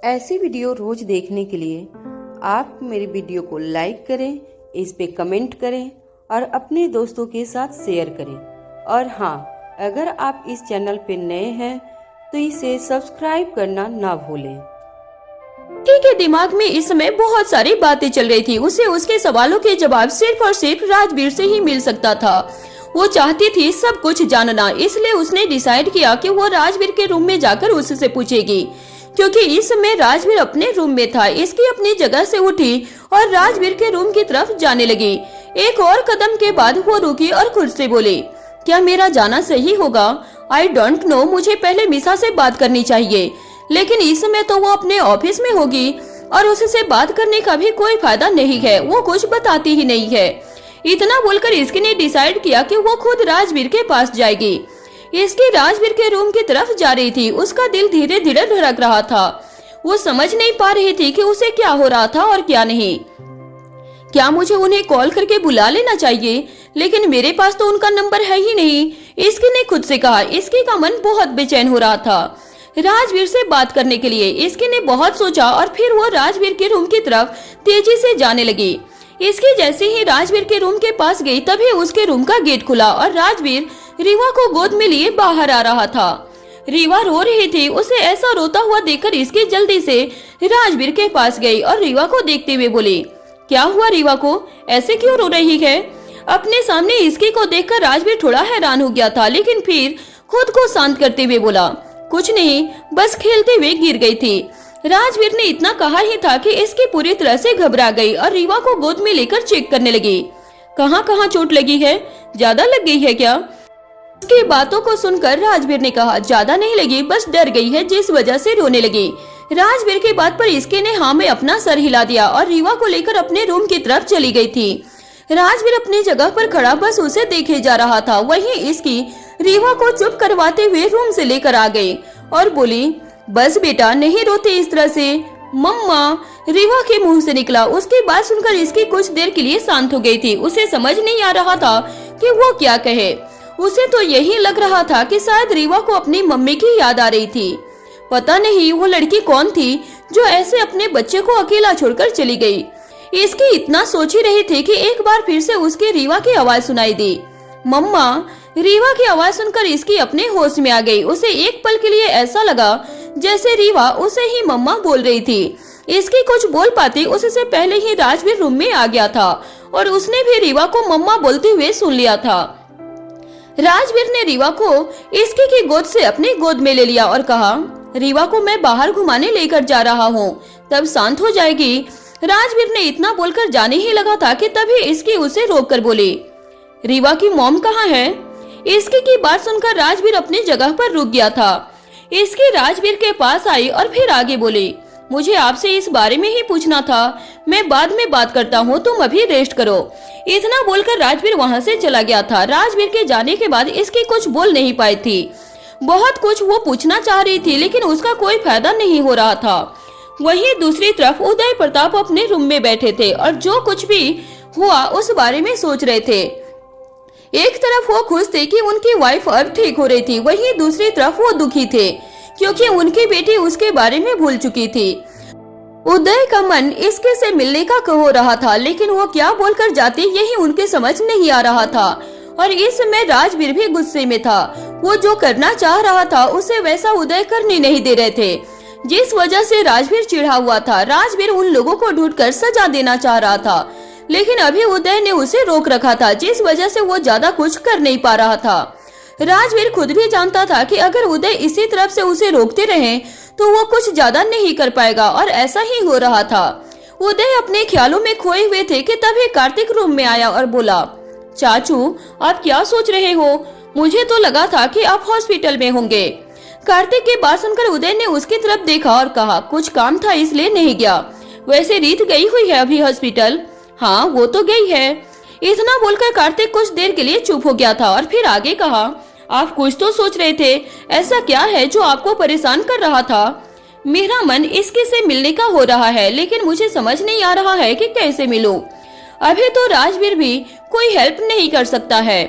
ऐसी वीडियो रोज देखने के लिए आप मेरे वीडियो को लाइक करें, इस पे कमेंट करें और अपने दोस्तों के साथ शेयर करें। और हाँ, अगर आप इस चैनल पे नए हैं तो इसे सब्सक्राइब करना ना भूलें। लड़की के दिमाग में इस समय बहुत सारी बातें चल रही थी। उसे उसके सवालों के जवाब सिर्फ और सिर्फ राजवीर से ही मिल सकता था। वो चाहती थी सब कुछ जानना, इसलिए उसने डिसाइड किया कि वो राजवीर के रूम में जाकर उससे पूछेगी, क्योंकि इस समय राजवीर अपने रूम में था। इसकी अपनी जगह से उठी और राजवीर के रूम की तरफ जाने लगी। एक और कदम के बाद वो रुकी और खुद से बोली, क्या मेरा जाना सही होगा? आई डोंट नो, मुझे पहले मिसा से बात करनी चाहिए, लेकिन इस समय तो वो अपने ऑफिस में होगी और उससे बात करने का भी कोई फायदा नहीं है, वो कुछ बताती ही नहीं है। इतना बोलकर इसकी ने डिसाइड किया कि वो खुद राजवीर के पास जाएगी। इसकी राजवीर के रूम की तरफ जा रही थी। उसका दिल धीरे धीरे धड़क रहा था। वो समझ नहीं पा रही थी कि उसे क्या हो रहा था और क्या नहीं। क्या मुझे उन्हें कॉल करके बुला लेना चाहिए? लेकिन मेरे पास तो उनका नंबर है ही नहीं, इसकी ने खुद से कहा। इसकी का मन बहुत बेचैन हो रहा था राजवीर से बात करने के लिए। इसकी ने बहुत सोचा और फिर वो राजवीर के रूम की तरफ तेजी से जाने लगी। इसकी जैसे ही राजवीर के रूम के पास गई, तभी उसके रूम का गेट खुला और राजवीर रीवा को गोद में लिए बाहर आ रहा था। रीवा रो रही थी। उसे ऐसा रोता हुआ देखकर इसकी जल्दी से राजवीर के पास गई और रीवा को देखते हुए बोली, क्या हुआ रीवा को, ऐसे क्यों रो रही है? अपने सामने इसकी को देखकर राजवीर थोड़ा हैरान हो गया था, लेकिन फिर खुद को शांत करते हुए बोला, कुछ नहीं, बस खेलते हुए गिर गई थी। राजवीर ने इतना कहा ही था कि इसकी पूरी तरह से घबरा गई और रीवा को गोद में लेकर चेक करने लगी। कहाँ कहाँ चोट लगी है? ज्यादा लग गई है क्या? इसकी बातों को सुनकर राजवीर ने कहा, ज्यादा नहीं लगी, बस डर गई है, जिस वजह से रोने लगी। राजवीर की बात पर इसके ने हाँ में अपना सर हिला दिया और रीवा को लेकर अपने रूम की तरफ चली गई थी। राजवीर अपनी जगह पर खड़ा बस उसे देखे जा रहा था। वहीं इसकी रीवा को चुप करवाते हुए रूम से लेकर आ गई और बोली, बस बेटा, नहीं रोते इस तरह से। मम्मा, रीवा के मुंह से निकला। उसकी बात सुनकर इसकी कुछ देर के लिए शांत हो गई थी। उसे समझ नहीं आ रहा था कि वो क्या कहे। उसे तो यही लग रहा था कि शायद रीवा को अपनी मम्मी की याद आ रही थी। पता नहीं वो लड़की कौन थी जो ऐसे अपने बच्चे को अकेला छोड़कर चली गई। इसकी इतना सोच ही रही थी कि एक बार फिर से उसके रीवा की आवाज सुनाई दी, मम्मा। रीवा की आवाज सुनकर इसकी अपने होश में आ गई। उसे एक पल के लिए ऐसा लगा जैसे रीवा उसे ही मम्मा बोल रही थी। इसकी कुछ बोल पाती उससे पहले ही राजवीर रूम में आ गया था और उसने भी रीवा को मम्मा बोलते हुए सुन लिया था। राजवीर ने रीवा को इसकी की गोद से अपनी गोद में ले लिया और कहा, रीवा को मैं बाहर घुमाने लेकर जा रहा हूँ, तब शांत हो जाएगी। राजवीर ने इतना बोलकर जाने ही लगा था कि तभी इसकी उसे रोक कर बोली, रीवा की मॉम कहाँ है? इसकी की बात सुनकर राजवीर अपनी जगह पर रुक गया था। इसकी राजवीर के पास आई और फिर आगे बोली, मुझे आपसे इस बारे में ही पूछना था, मैं बाद में बात करता हूँ, तुम अभी रेस्ट करो। इतना बोलकर राजवीर वहाँ से चला गया था। राजवीर के जाने के बाद इसकी कुछ बोल नहीं पाई थी। बहुत कुछ वो पूछना चाह रही थी, लेकिन उसका कोई फायदा नहीं हो रहा था। वहीं दूसरी तरफ उदय प्रताप अपने रूम में बैठे थे और जो कुछ भी हुआ उस बारे में सोच रहे थे। एक तरफ वो खुश थे कि उनकी वाइफ अब ठीक हो रही थी, वहीं दूसरी तरफ वो दुखी थे क्योंकि उनकी बेटी उसके बारे में भूल चुकी थी। उदय का मन इसके से मिलने का हो रहा था, लेकिन वो क्या बोलकर जाती यही उनके समझ नहीं आ रहा था। और इस समय राजवीर भी गुस्से में था। वो जो करना चाह रहा था उसे वैसा उदय करने नहीं दे रहे थे, जिस वजह से राजवीर चिढ़ा हुआ था। राजवीर उन लोगों को ढूंढकर सजा देना चाह रहा था, लेकिन अभी उदय ने उसे रोक रखा था, जिस वजह से वो ज्यादा कुछ कर नहीं पा रहा था। राजवीर खुद भी जानता था कि अगर उदय इसी तरफ से उसे रोकते रहे तो वो कुछ ज्यादा नहीं कर पाएगा, और ऐसा ही हो रहा था। उदय अपने ख्यालों में खोए हुए थे कि तभी कार्तिक रूम में आया और बोला, चाचू, आप क्या सोच रहे हो? मुझे तो लगा था कि आप हॉस्पिटल में होंगे। कार्तिक की बात सुनकर उदय ने उसकी तरफ देखा और कहा, कुछ काम था इसलिए नहीं गया। वैसे रीत गई हुई है अभी हॉस्पिटल? हाँ, वो तो गई है। इतना बोलकर कार्तिक कुछ देर के लिए चुप हो गया था और फिर आगे कहा, आप कुछ तो सोच रहे थे, ऐसा क्या है जो आपको परेशान कर रहा था? मेरा मन इसके से मिलने का हो रहा है, लेकिन मुझे समझ नहीं आ रहा है कि कैसे मिलूं। अभी तो राजवीर भी कोई हेल्प नहीं कर सकता है।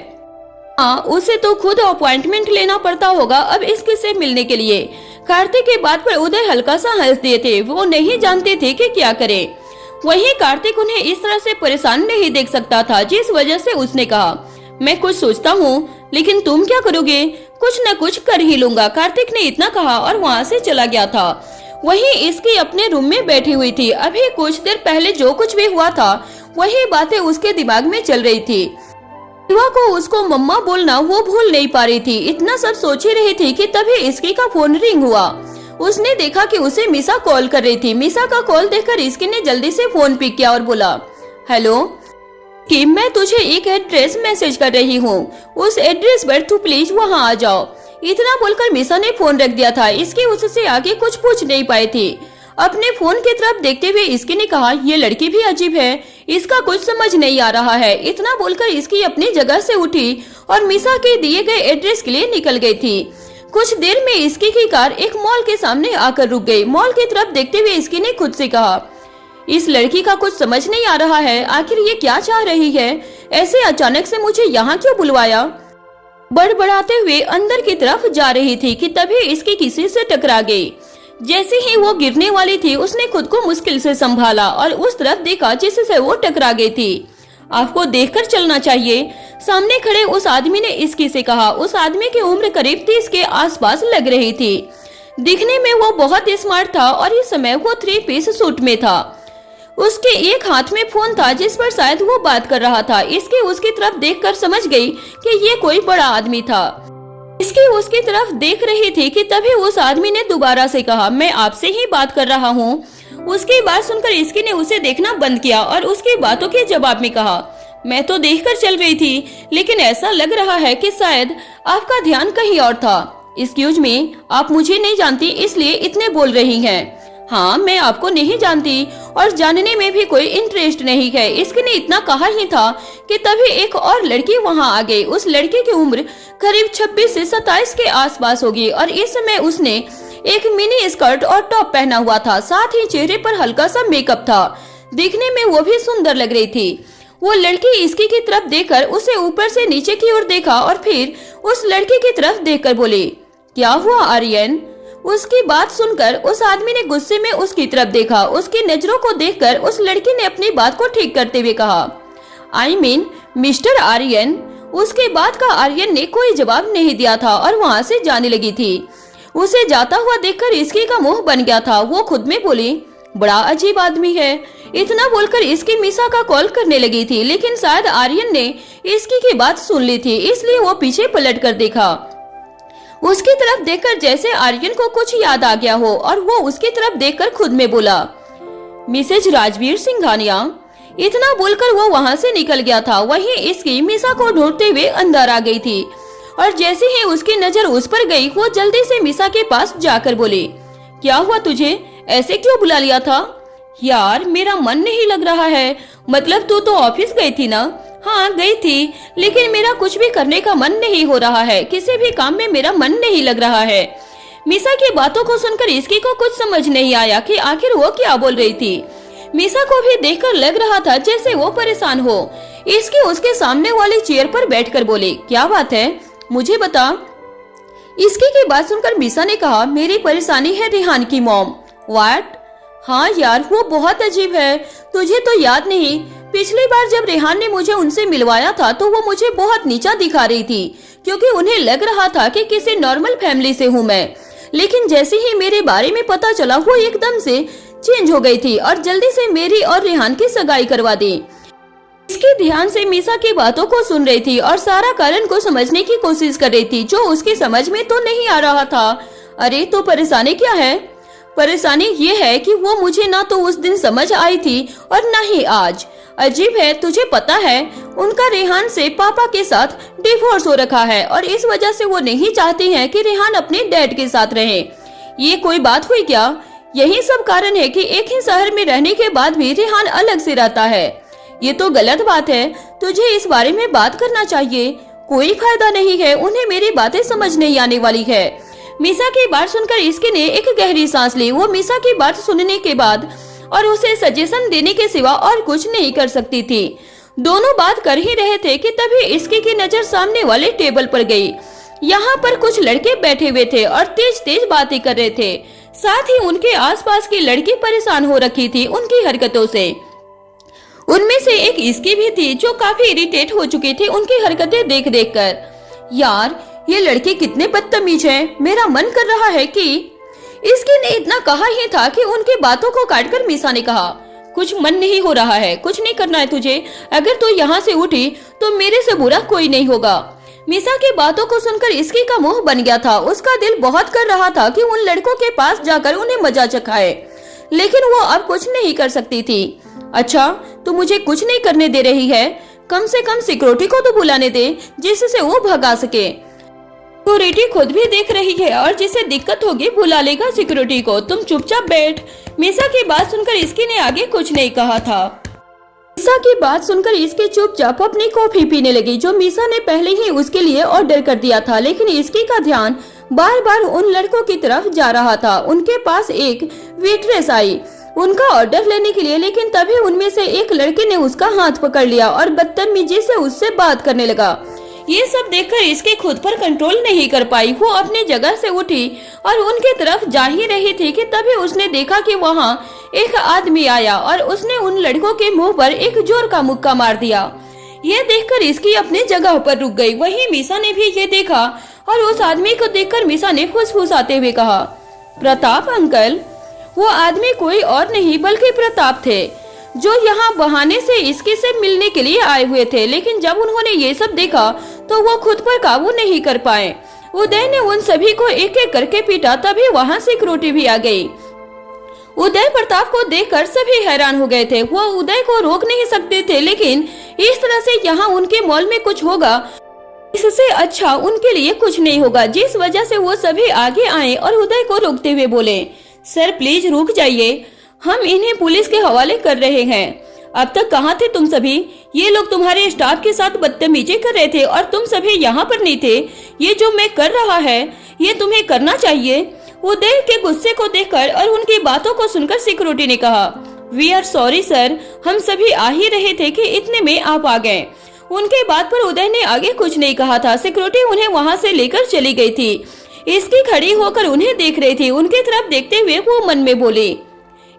हाँ, उसे तो खुद अपॉइंटमेंट लेना पड़ता होगा अब इसके से मिलने के लिए। कार्तिक के बात पर उदय हल्का सा हंस दिए थे। वो नहीं जानते थे कि क्या करें। वहीं कार्तिक उन्हें इस तरह से परेशान नहीं देख सकता था, जिस वजह से उसने कहा, मैं कुछ सोचता हूँ, लेकिन तुम क्या करोगे? कुछ न कुछ कर ही लूंगा। कार्तिक ने इतना कहा और वहाँ से चला गया था। वहीं इसकी अपने रूम में बैठी हुई थी। अभी कुछ देर पहले जो कुछ भी हुआ था वही बातें उसके दिमाग में चल रही थी। शिवा को उसको मम्मा बोलना वो भूल नहीं पा रही थी। इतना सब सोच ही रही थी कि तभी इसकी का फोन रिंग हुआ। उसने देखा कि उसे मिसा कॉल कर रही थी। मिसा का कॉल देखकर इसकी ने जल्दी से फोन पिक किया और बोला, हेलो कि मैं तुझे एक एड्रेस मैसेज कर रही हूँ, उस एड्रेस पर तू प्लीज वहाँ आ जाओ। इतना बोलकर मिसा ने फोन रख दिया था। इसकी उससे आगे कुछ पूछ नहीं पाई थी। अपने फोन की तरफ देखते हुए इसकी ने कहा, ये लड़की भी अजीब है, इसका कुछ समझ नहीं आ रहा है। इतना बोलकर इसकी अपनी जगह से उठी और मिसा के दिए गए एड्रेस के लिए निकल गई थी। कुछ देर में इसकी की कार एक मॉल के सामने आकर रुक गई। मॉल की तरफ देखते हुए इसकी ने खुद से कहा, इस लड़की का कुछ समझ नहीं आ रहा है, आखिर ये क्या चाह रही है? ऐसे अचानक से मुझे यहाँ क्यों बुलवाया? बड़बड़ाते हुए अंदर की तरफ जा रही थी कि तभी इसकी किसी से टकरा गई। जैसे ही वो गिरने वाली थी उसने खुद को मुश्किल से संभाला और उस तरफ देखा जिससे वो टकरा गई थी। आपको देखकर चलना चाहिए, सामने खड़े उस आदमी ने इसकी से कहा। उस आदमी की उम्र करीब 30 के आसपास लग रही थी। दिखने में वो बहुत स्मार्ट था और इस समय वो 3 पीस सूट में था। उसके एक हाथ में फोन था जिस पर शायद वो बात कर रहा था। इसकी उसकी तरफ देखकर समझ गई कि ये कोई बड़ा आदमी था। इसकी उसकी तरफ देख रही थी कि तभी उस आदमी ने दोबारा से कहा, मैं आपसे ही बात कर रहा हूँ। उसकी बात सुनकर इसकी ने उसे देखना बंद किया और उसकी बातों के जवाब में कहा, मैं तो देखकर चल रही थी, लेकिन ऐसा लग रहा है कि शायद आपका ध्यान कहीं और था। एक्सक्यूज मी, आप मुझे नहीं जानती इसलिए इतने बोल रही हैं। हाँ, मैं आपको नहीं जानती और जानने में भी कोई इंटरेस्ट नहीं है। इसकी ने इतना कहा ही था कि तभी एक और लड़की वहाँ आ गई। उस लड़की की उम्र करीब 26 से 27 के आसपास होगी और इस समय उसने एक मिनी स्कर्ट और टॉप पहना हुआ था। साथ ही चेहरे पर हल्का सा मेकअप था। दिखने में वो भी सुंदर लग रही थी। वो लड़की इसकी की तरफ देखकर उसे ऊपर से नीचे की ओर देखा और फिर उस लड़की की तरफ देखकर बोली, क्या हुआ आर्यन? उसकी बात सुनकर उस आदमी ने गुस्से में उसकी तरफ देखा। उसकी नजरों को देखकर उस लड़की ने अपनी बात को ठीक करते हुए कहा, आई मीन मिस्टर आर्यन। उसके बाद का आर्यन ने कोई जवाब नहीं दिया था और वहाँ से जाने लगी थी। उसे जाता हुआ देखकर इसकी का मुंह बन गया था। वो खुद में बोली, बड़ा अजीब आदमी है। इतना बोलकर इसकी मिसा का कॉल करने लगी थी, लेकिन शायद आर्यन ने इसकी की बात सुन ली थी, इसलिए वो पीछे पलट कर देखा। उसकी तरफ देखकर जैसे आर्यन को कुछ याद आ गया हो और वो उसकी तरफ देखकर खुद में बोला, मिसेज राजवीर सिंघानिया। इतना बोलकर वो वहाँ से निकल गया था। वहीं इसकी मिसा को ढूंढते हुए अंदर आ गई थी और जैसे ही उसकी नजर उस पर गई वो जल्दी से मिसा के पास जाकर बोली, क्या हुआ तुझे? ऐसे क्यों बुला लिया था? यार, मेरा मन नहीं लग रहा है। मतलब तू तो ऑफिस गई थी ना? हाँ गई थी, लेकिन मेरा कुछ भी करने का मन नहीं हो रहा है। किसी भी काम में मेरा मन नहीं लग रहा है। मिसा की बातों को सुनकर इसकी को कुछ समझ नहीं आया कि आखिर वो क्या बोल रही थी। मिसा को भी देखकर लग रहा था जैसे वो परेशान हो। इसकी उसके सामने वाली चेयर पर बैठकर बोली, क्या बात है, मुझे बता। इसकी की बात सुनकर मिसा ने कहा, मेरी परेशानी है रिहान की मॉम। व्हाट? हाँ यार, वो बहुत अजीब है। तुझे तो याद नहीं, पिछली बार जब रेहान ने मुझे उनसे मिलवाया था तो वो मुझे बहुत नीचा दिखा रही थी, क्योंकि उन्हें लग रहा था कि किसी नॉर्मल फैमिली से हूँ मैं। लेकिन जैसे ही मेरे बारे में पता चला वो एकदम से चेंज हो गई थी और जल्दी से मेरी और रेहान की सगाई करवा दी। इसके ध्यान से मिसा की बातों को सुन रही थी और सारा कारण को समझने की कोशिश कर रही थी, जो उसकी समझ में तो नहीं आ रहा था। अरे तो परेशानी क्या है? परेशानी ये है कि वो मुझे ना तो उस दिन समझ आई थी और ना ही आज। अजीब है, तुझे पता है उनका रेहान से पापा के साथ डिवोर्स हो रखा है और इस वजह से वो नहीं चाहती हैं कि रेहान अपने डैड के साथ रहे। ये कोई बात हुई क्या? यही सब कारण है कि एक ही शहर में रहने के बाद भी रेहान अलग से रहता है। ये तो गलत बात है, तुझे इस बारे में बात करना चाहिए। कोई फायदा नहीं है, उन्हें मेरी बातें समझ नहीं आने वाली है। मिसा की बात सुनकर इसकी ने एक गहरी सांस ली। वो मिसा की बात सुनने के बाद और उसे सजेशन देने के सिवा और कुछ नहीं कर सकती थी। दोनों बात कर ही रहे थे कि तभी इसकी की नजर सामने वाले टेबल पर गई। यहाँ पर कुछ लड़के बैठे हुए थे और तेज तेज बातें कर रहे थे। साथ ही उनके आसपास की लड़की परेशान हो रखी थी उनकी हरकतों से। उनमें से एक इसकी भी थी जो काफी इरिटेट हो चुकी थी उनकी हरकतें देख देख कर। यार ये लड़के कितने बदतमीज हैं। मेरा मन कर रहा है कि इसकी ने इतना कहा ही था कि उनकी बातों को काटकर मीसा ने कहा, कुछ मन नहीं हो रहा है, कुछ नहीं करना है तुझे। अगर तू यहाँ से उठी तो मेरे से बुरा कोई नहीं होगा। मीसा की बातों को सुनकर इसकी का मुंह बन गया था। उसका दिल बहुत कर रहा था कि उन लड़कों के पास जाकर उन्हें मजा चखाए, लेकिन वो अब कुछ नहीं कर सकती थी। अच्छा, तू मुझे कुछ नहीं करने दे रही है, कम से कम सिक्योरिटी को तो बुलाने दे जिससे वो भगा सके। सिक्योरिटी खुद भी देख रही है और जिसे दिक्कत होगी बुला लेगा सिक्योरिटी को, तुम चुपचाप बैठ। मीसा की बात सुनकर इसकी ने आगे कुछ नहीं कहा था। मीसा की बात सुनकर इसकी चुपचाप अपनी कॉफी पीने लगी जो मीसा ने पहले ही उसके लिए ऑर्डर कर दिया था, लेकिन इसकी का ध्यान बार बार उन लड़कों की तरफ जा रहा था। उनके पास एक वेट्रेस आई उनका ऑर्डर लेने के लिए, लेकिन तभी उनमें से एक लड़के ने उसका हाथ पकड़ लिया और बदतमीजी से उससे बात करने लगा। ये सब देखकर इसके खुद पर कंट्रोल नहीं कर पाई। वो अपनी जगह से उठी और उनके तरफ जा ही रही थी कि तभी उसने देखा कि वहाँ एक आदमी आया और उसने उन लड़कों के मुंह पर एक जोर का मुक्का मार दिया। ये देखकर इसकी अपनी जगह पर रुक गई। वहीं मीसा ने भी ये देखा और उस आदमी को देखकर मीसा ने फुसफुसाते हुए कहा, प्रताप अंकल। वो आदमी कोई और नहीं बल्कि प्रताप थे जो यहाँ बहाने से इसके से मिलने के लिए आए हुए थे, लेकिन जब उन्होंने ये सब देखा तो वो खुद पर काबू नहीं कर पाए। उदय ने उन सभी को एक एक करके पीटा, तभी वहाँ सिक्योरिटी भी आ गई। उदय प्रताप को देखकर सभी हैरान हो गए थे। वो उदय को रोक नहीं सकते थे, लेकिन इस तरह से यहाँ उनके मॉल में कुछ होगा इससे अच्छा उनके लिए कुछ नहीं होगा, जिस वजह से वो सभी आगे आए और उदय को रोकते हुए बोले, सर प्लीज रुक जाइए, हम इन्हें पुलिस के हवाले कर रहे हैं। अब तक कहाँ थे तुम सभी? ये लोग तुम्हारे स्टाफ के साथ बदतमीजी कर रहे थे और तुम सभी यहाँ पर नहीं थे। ये जो मैं कर रहा है ये तुम्हें करना चाहिए। उदय के गुस्से को देखकर और उनकी बातों को सुनकर सिक्योरिटी ने कहा, वी आर सॉरी सर, हम सभी आ ही रहे थे कि इतने में आप आ गए। उनके बात पर उदय ने आगे कुछ नहीं कहा था। सिक्योरिटी उन्हें वहाँ से लेकर चली गई थी। इसकी खड़ी होकर उन्हें देख रही थी। उनकी तरफ देखते हुए वो मन में बोली,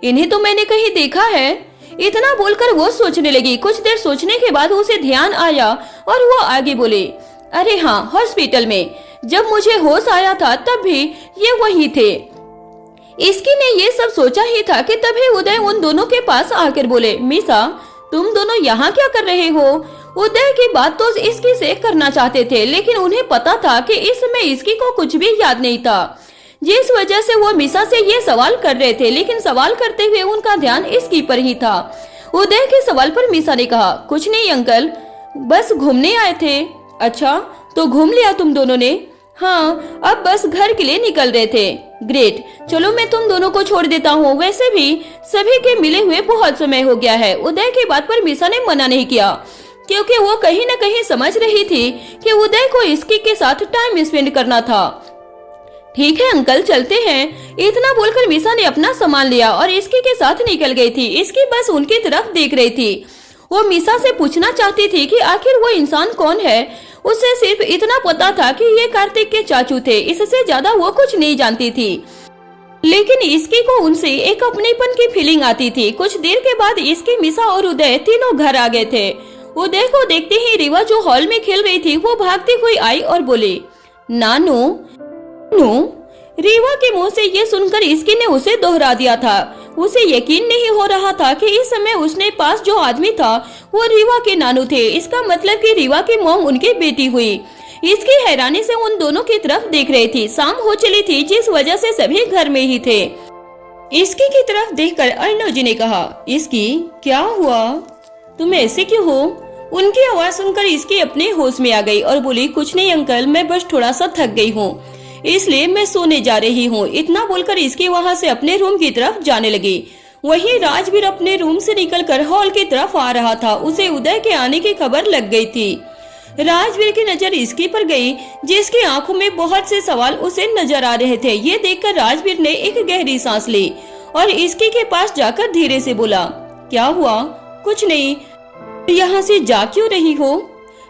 इन्हें तो मैंने कहीं देखा है। इतना बोलकर वो सोचने लगी। कुछ देर सोचने के बाद उसे ध्यान आया और वो आगे बोले, अरे हाँ, हॉस्पिटल में जब मुझे होश आया था तब भी ये वही थे। इसकी ने ये सब सोचा ही था कि तभी उदय उन दोनों के पास आकर बोले, मीसा तुम दोनों यहाँ क्या कर रहे हो? उदय की बात तो इसकी से करना चाहते थे, लेकिन उन्हें पता था कि इस समय इसकी को कुछ भी याद नहीं था, जिस वजह से वो मीसा से ये सवाल कर रहे थे, लेकिन सवाल करते हुए उनका ध्यान इसकी पर ही था। उदय के सवाल पर मीसा ने कहा, कुछ नहीं अंकल, बस घूमने आए थे। अच्छा, तो घूम लिया तुम दोनों ने? हाँ, अब बस घर के लिए निकल रहे थे। ग्रेट, चलो मैं तुम दोनों को छोड़ देता हूँ, वैसे भी सभी के मिले हुए बहुत समय हो गया है। उदय की बात पर मीसा ने मना नहीं किया, क्योंकि वो कहीं न कहीं समझ रही थी कि उदय को इसकी के साथ टाइम स्पेंड करना था। ठीक है अंकल, चलते हैं। इतना बोलकर मीसा ने अपना सामान लिया और इसकी के साथ निकल गई थी। इसकी बस उनकी तरफ देख रही थी। वो मीसा से पूछना चाहती थी कि आखिर वो इंसान कौन है। उसे सिर्फ इतना पता था कि ये कार्तिक के चाचू थे, इससे ज्यादा वो कुछ नहीं जानती थी। लेकिन इसकी को उनसे एक अपनेपन की फीलिंग आती थी। कुछ देर के बाद इसकी, मीसा और उदय तीनों घर आ गए थे। उदय को देखते ही रीवा जो हॉल में खेल रही थी वो भागती हुई आई और बोली, नानू। रीवा के मुंह से ये सुनकर इसकी ने उसे दोहरा दिया था। उसे यकीन नहीं हो रहा था कि इस समय उसने पास जो आदमी था वो रीवा के नानू थे। इसका मतलब कि रीवा की मॉम उनकी बेटी हुई। इसकी हैरानी से उन दोनों की तरफ देख रही थी। शाम हो चली थी, जिस वजह से सभी घर में ही थे। इसकी की तरफ देखकर अर्णव जी ने कहा, इसकी क्या हुआ, तुम ऐसे क्यों हो? उनकी आवाज सुनकर इसकी अपने होश में आ गई और बोली, कुछ नहीं अंकल, मैं बस थोड़ा सा थक गई हूँ, इसलिए मैं सोने जा रही हूँ। इतना बोलकर इसकी वहाँ से अपने रूम की तरफ जाने लगी। वहीं राजवीर अपने रूम से निकलकर हॉल की तरफ आ रहा था। उसे उदय के आने की खबर लग गई थी। राजवीर की नजर इसकी पर गई, जिसकी आंखों में बहुत से सवाल उसे नजर आ रहे थे। ये देखकर राजवीर ने एक गहरी सांस ली और इसकी के पास जाकर धीरे से बोला, क्या हुआ? कुछ नहीं, यहाँ से जा क्यों रही हो?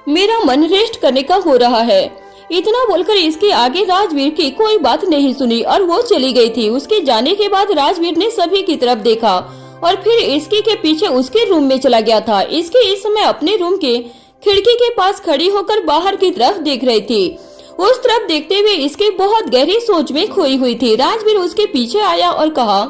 मेरा मन रेस्ट करने का हो रहा है। इतना बोलकर इसके आगे राजवीर की कोई बात नहीं सुनी और वो चली गई थी। उसके जाने के बाद राजवीर ने सभी की तरफ देखा और फिर इसकी के पीछे उसके रूम में चला गया था। इसकी इस समय अपने रूम के खिड़की के पास खड़ी होकर बाहर की तरफ देख रही थी। उस तरफ देखते हुए इसके बहुत गहरी सोच में खोई हुई थी। राजवीर उसके पीछे आया और कहा,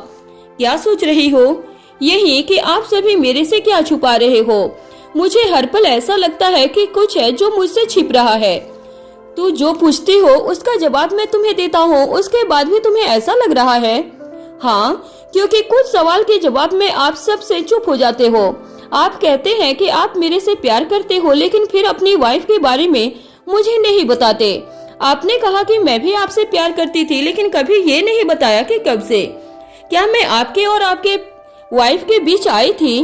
क्या सोच रही हो? यही कि आप सभी मेरे से क्या छुपा रहे हो? मुझे हर पल ऐसा लगता है कि कुछ है जो मुझसे छिप रहा है। तू जो पूछती हो उसका जवाब मैं तुम्हें देता हूँ, उसके बाद भी तुम्हें ऐसा लग रहा है? हाँ, क्योंकि कुछ सवाल के जवाब में आप सबसे चुप हो जाते हो। आप कहते हैं कि आप मेरे से प्यार करते हो, लेकिन फिर अपनी वाइफ के बारे में मुझे नहीं बताते। आपने कहा कि मैं भी आपसे प्यार करती थी, लेकिन कभी ये नहीं बताया कि कब से। क्या मैं आपके और आपके वाइफ के बीच आई थी?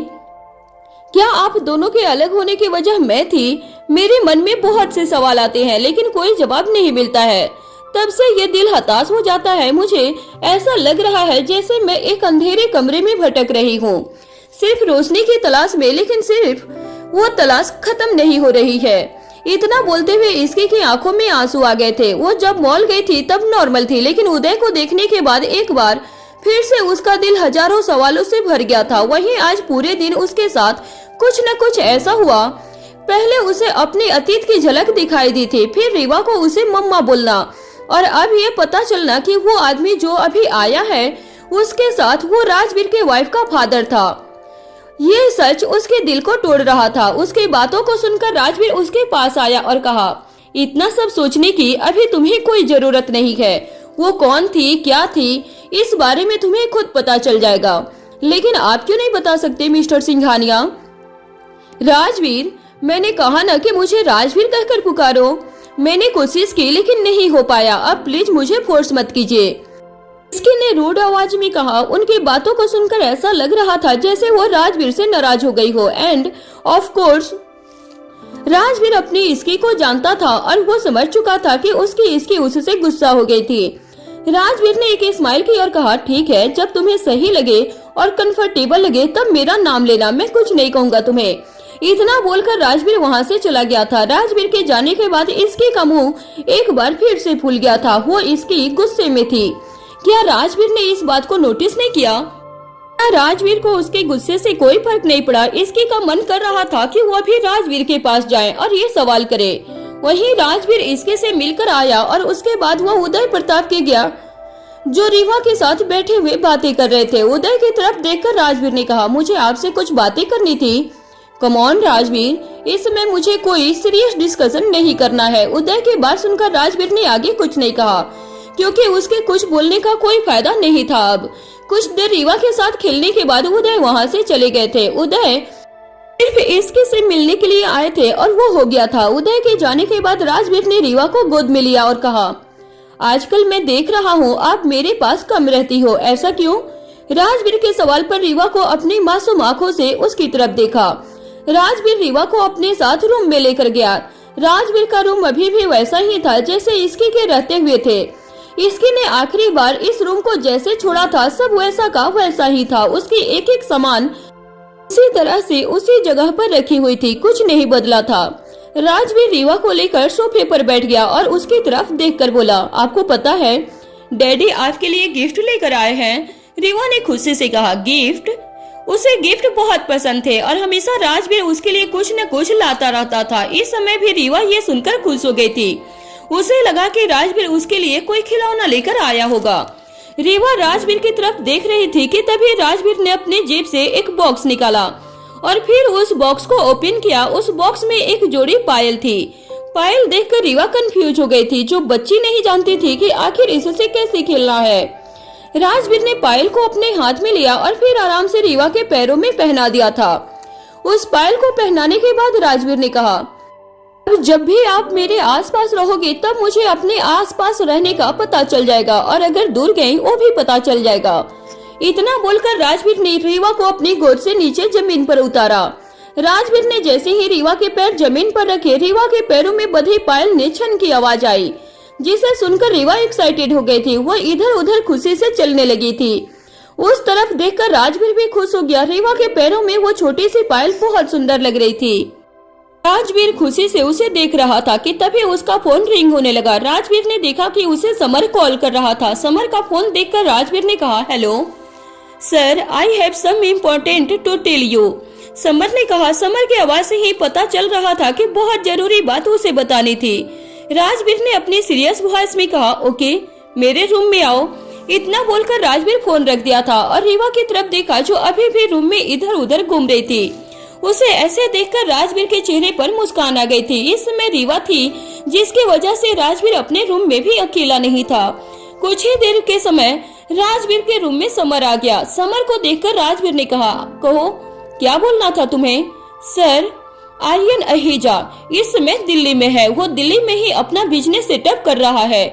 क्या आप दोनों के अलग होने की वजह मैं थी? मेरे मन में बहुत से सवाल आते हैं, लेकिन कोई जवाब नहीं मिलता है। तब से ये दिल हताश हो जाता है। मुझे ऐसा लग रहा है जैसे मैं एक अंधेरे कमरे में भटक रही हूँ, सिर्फ रोशनी की तलाश में, लेकिन सिर्फ वो तलाश खत्म नहीं हो रही है। इतना बोलते हुए इसकी की आंखों में आंसू आ गए थे। वो जब मॉल गई थी तब नॉर्मल थी, लेकिन उदय को देखने के बाद एक बार फिर से उसका दिल हजारों सवालों से भर गया था। वहीं आज पूरे दिन उसके साथ कुछ न कुछ ऐसा हुआ। पहले उसे अपने अतीत की झलक दिखाई दी थी, फिर रीवा को उसे मम्मा बोलना, और अब ये पता चलना कि वो आदमी जो अभी आया है उसके साथ वो राजवीर के वाइफ का फादर था। ये सच उसके दिल को तोड़ रहा था। उसकी बातों को सुनकर राजवीर उसके पास आया और कहा, इतना सब सोचने की अभी तुम्हें कोई जरूरत नहीं है। वो कौन थी, क्या थी, इस बारे में तुम्हें खुद पता चल जाएगा। लेकिन आप क्यों नहीं बता सकते मिस्टर सिंघानिया? राजवीर, मैंने कहा ना कि मुझे राजवीर कहकर पुकारो। मैंने कोशिश की लेकिन नहीं हो पाया। अब प्लीज मुझे फोर्स मत कीजिए, इसकी ने रूड आवाज में कहा। उनकी बातों को सुनकर ऐसा लग रहा था जैसे वो राजवीर से नाराज हो गई हो। एंड ऑफ कोर्स राजवीर अपनी इसकी को जानता था और वो समझ चुका था कि उसकी इसकी उससे गुस्सा हो गई थी। राजवीर ने एक स्माइल की और कहा, ठीक है, जब तुम्हें सही लगे और कंफर्टेबल लगे तब मेरा नाम लेना, मैं कुछ नहीं कहूँगा तुम्हें। इतना बोलकर राजवीर वहाँ से चला गया था। राजवीर के जाने के बाद इसकी का मुंह एक बार फिर से फूल गया था। वो इसकी गुस्से में थी। क्या राजवीर ने इस बात को नोटिस नहीं किया? राजवीर को उसके गुस्से से कोई फर्क नहीं पड़ा। इसकी का मन कर रहा था कि वो भी राजवीर के पास जाए और ये सवाल करे। वहीं राजवीर इसके से मिलकर आया और उसके बाद वो उदय प्रताप के गया, जो रीवा के साथ बैठे हुए बातें कर रहे थे। उदय की तरफ देखकर राजवीर ने कहा, मुझे आपसे कुछ बातें करनी थी। कम ऑन राजवीर, इस समय मुझे कोई सीरियस डिस्कशन नहीं करना है। उदय की बात सुनकर राजवीर ने आगे कुछ नहीं कहा, क्योंकि उसके कुछ बोलने का कोई फायदा नहीं था। अब कुछ देर रीवा के साथ खेलने के बाद उदय वहाँ से चले गए थे। उदय सिर्फ इसके से मिलने के लिए आए थे और वो हो गया था। उदय के जाने के बाद राजवीर ने रीवा को गोद में लिया और कहा, आजकल मैं देख रहा हूँ आप मेरे पास कम रहती हो, ऐसा क्यों? राजवीर के सवाल पर रीवा को अपनी मासूम आंखों से उसकी तरफ देखा। राजवीर रीवा को अपने साथ रूम में लेकर गया। राजवीर का रूम अभी भी वैसा ही था जैसे इसकी के रहते हुए थे। इसकी ने आखिरी बार इस रूम को जैसे छोड़ा था, सब वैसा का वैसा ही था। उसकी एक एक सामान इसी तरह से उसी जगह पर रखी हुई थी, कुछ नहीं बदला था। राजवीर रीवा को लेकर सोफे पर बैठ गया और उसकी तरफ देखकर बोला, आपको पता है डैडी आपके लिए गिफ्ट लेकर आए हैं। रीवा ने खुशी से कहा, गिफ्ट? उसे गिफ्ट बहुत पसंद थे और हमेशा राजवीर उसके लिए कुछ न कुछ लाता रहता था। इस समय भी रीवा ये सुनकर खुश हो गई थी। उसे लगा कि राजवीर उसके लिए कोई खिलौना लेकर आया होगा। रीवा राजवीर की तरफ देख रही थी कि तभी राजवीर ने अपनी जेब से एक बॉक्स निकाला और फिर उस बॉक्स को ओपन किया। उस बॉक्स में एक जोड़ी पायल थी। पायल देखकर रीवा कंफ्यूज हो गई थी, जो बच्ची नहीं जानती थी कि आखिर इससे कैसे खेलना है। राजवीर ने पायल को अपने हाथ में लिया और फिर आराम से रीवा के पैरों में पहना दिया था। उस पायल को पहनाने के बाद राजवीर ने कहा, जब भी आप मेरे आसपास रहोगे तब मुझे अपने आसपास रहने का पता चल जाएगा, और अगर दूर गई वो भी पता चल जाएगा। इतना बोलकर राजवीर ने रीवा को अपनी गोद से नीचे जमीन पर उतारा। राजवीर ने जैसे ही रीवा के पैर जमीन पर रखे, रीवा के पैरों में बंधी पायल ने छन की आवाज आई, जिसे सुनकर रीवा एक्साइटेड हो गई थी। वो इधर उधर खुशी से चलने लगी थी। उस तरफ देखकर राजवीर भी खुश हो गया। रीवा के पैरों में वो छोटी सी पायल बहुत सुंदर लग रही थी। राजवीर खुशी से उसे देख रहा था कि तभी उसका फोन रिंग होने लगा। राजवीर ने देखा कि उसे समर कॉल कर रहा था। समर का फोन देखकर राजवीर ने कहा, hello sir, I have some important to tell you. Samar ने कहा। समर की आवाज से ही पता चल रहा था कि बहुत जरूरी बात उसे बतानी थी। राजवीर ने अपनी सीरियस वॉइस में कहा, ओके, मेरे रूम में आओ। इतना बोलकर राजवीर फोन रख दिया था और रीवा की तरफ देखा जो अभी भी रूम में इधर उधर घूम रही थी। उसे ऐसे देखकर राजवीर के चेहरे पर मुस्कान आ गई थी। इस समय रीवा थी जिसकी वजह से राजवीर अपने रूम में भी अकेला नहीं था। कुछ ही देर के समय राजवीर के रूम में समर आ गया। समर को देखकर राजवीर ने कहा, कहो क्या बोलना था तुम्हें? सर, आर्यन अहीजा इस समय दिल्ली में है। वो दिल्ली में ही अपना बिजनेस सेटअप कर रहा है।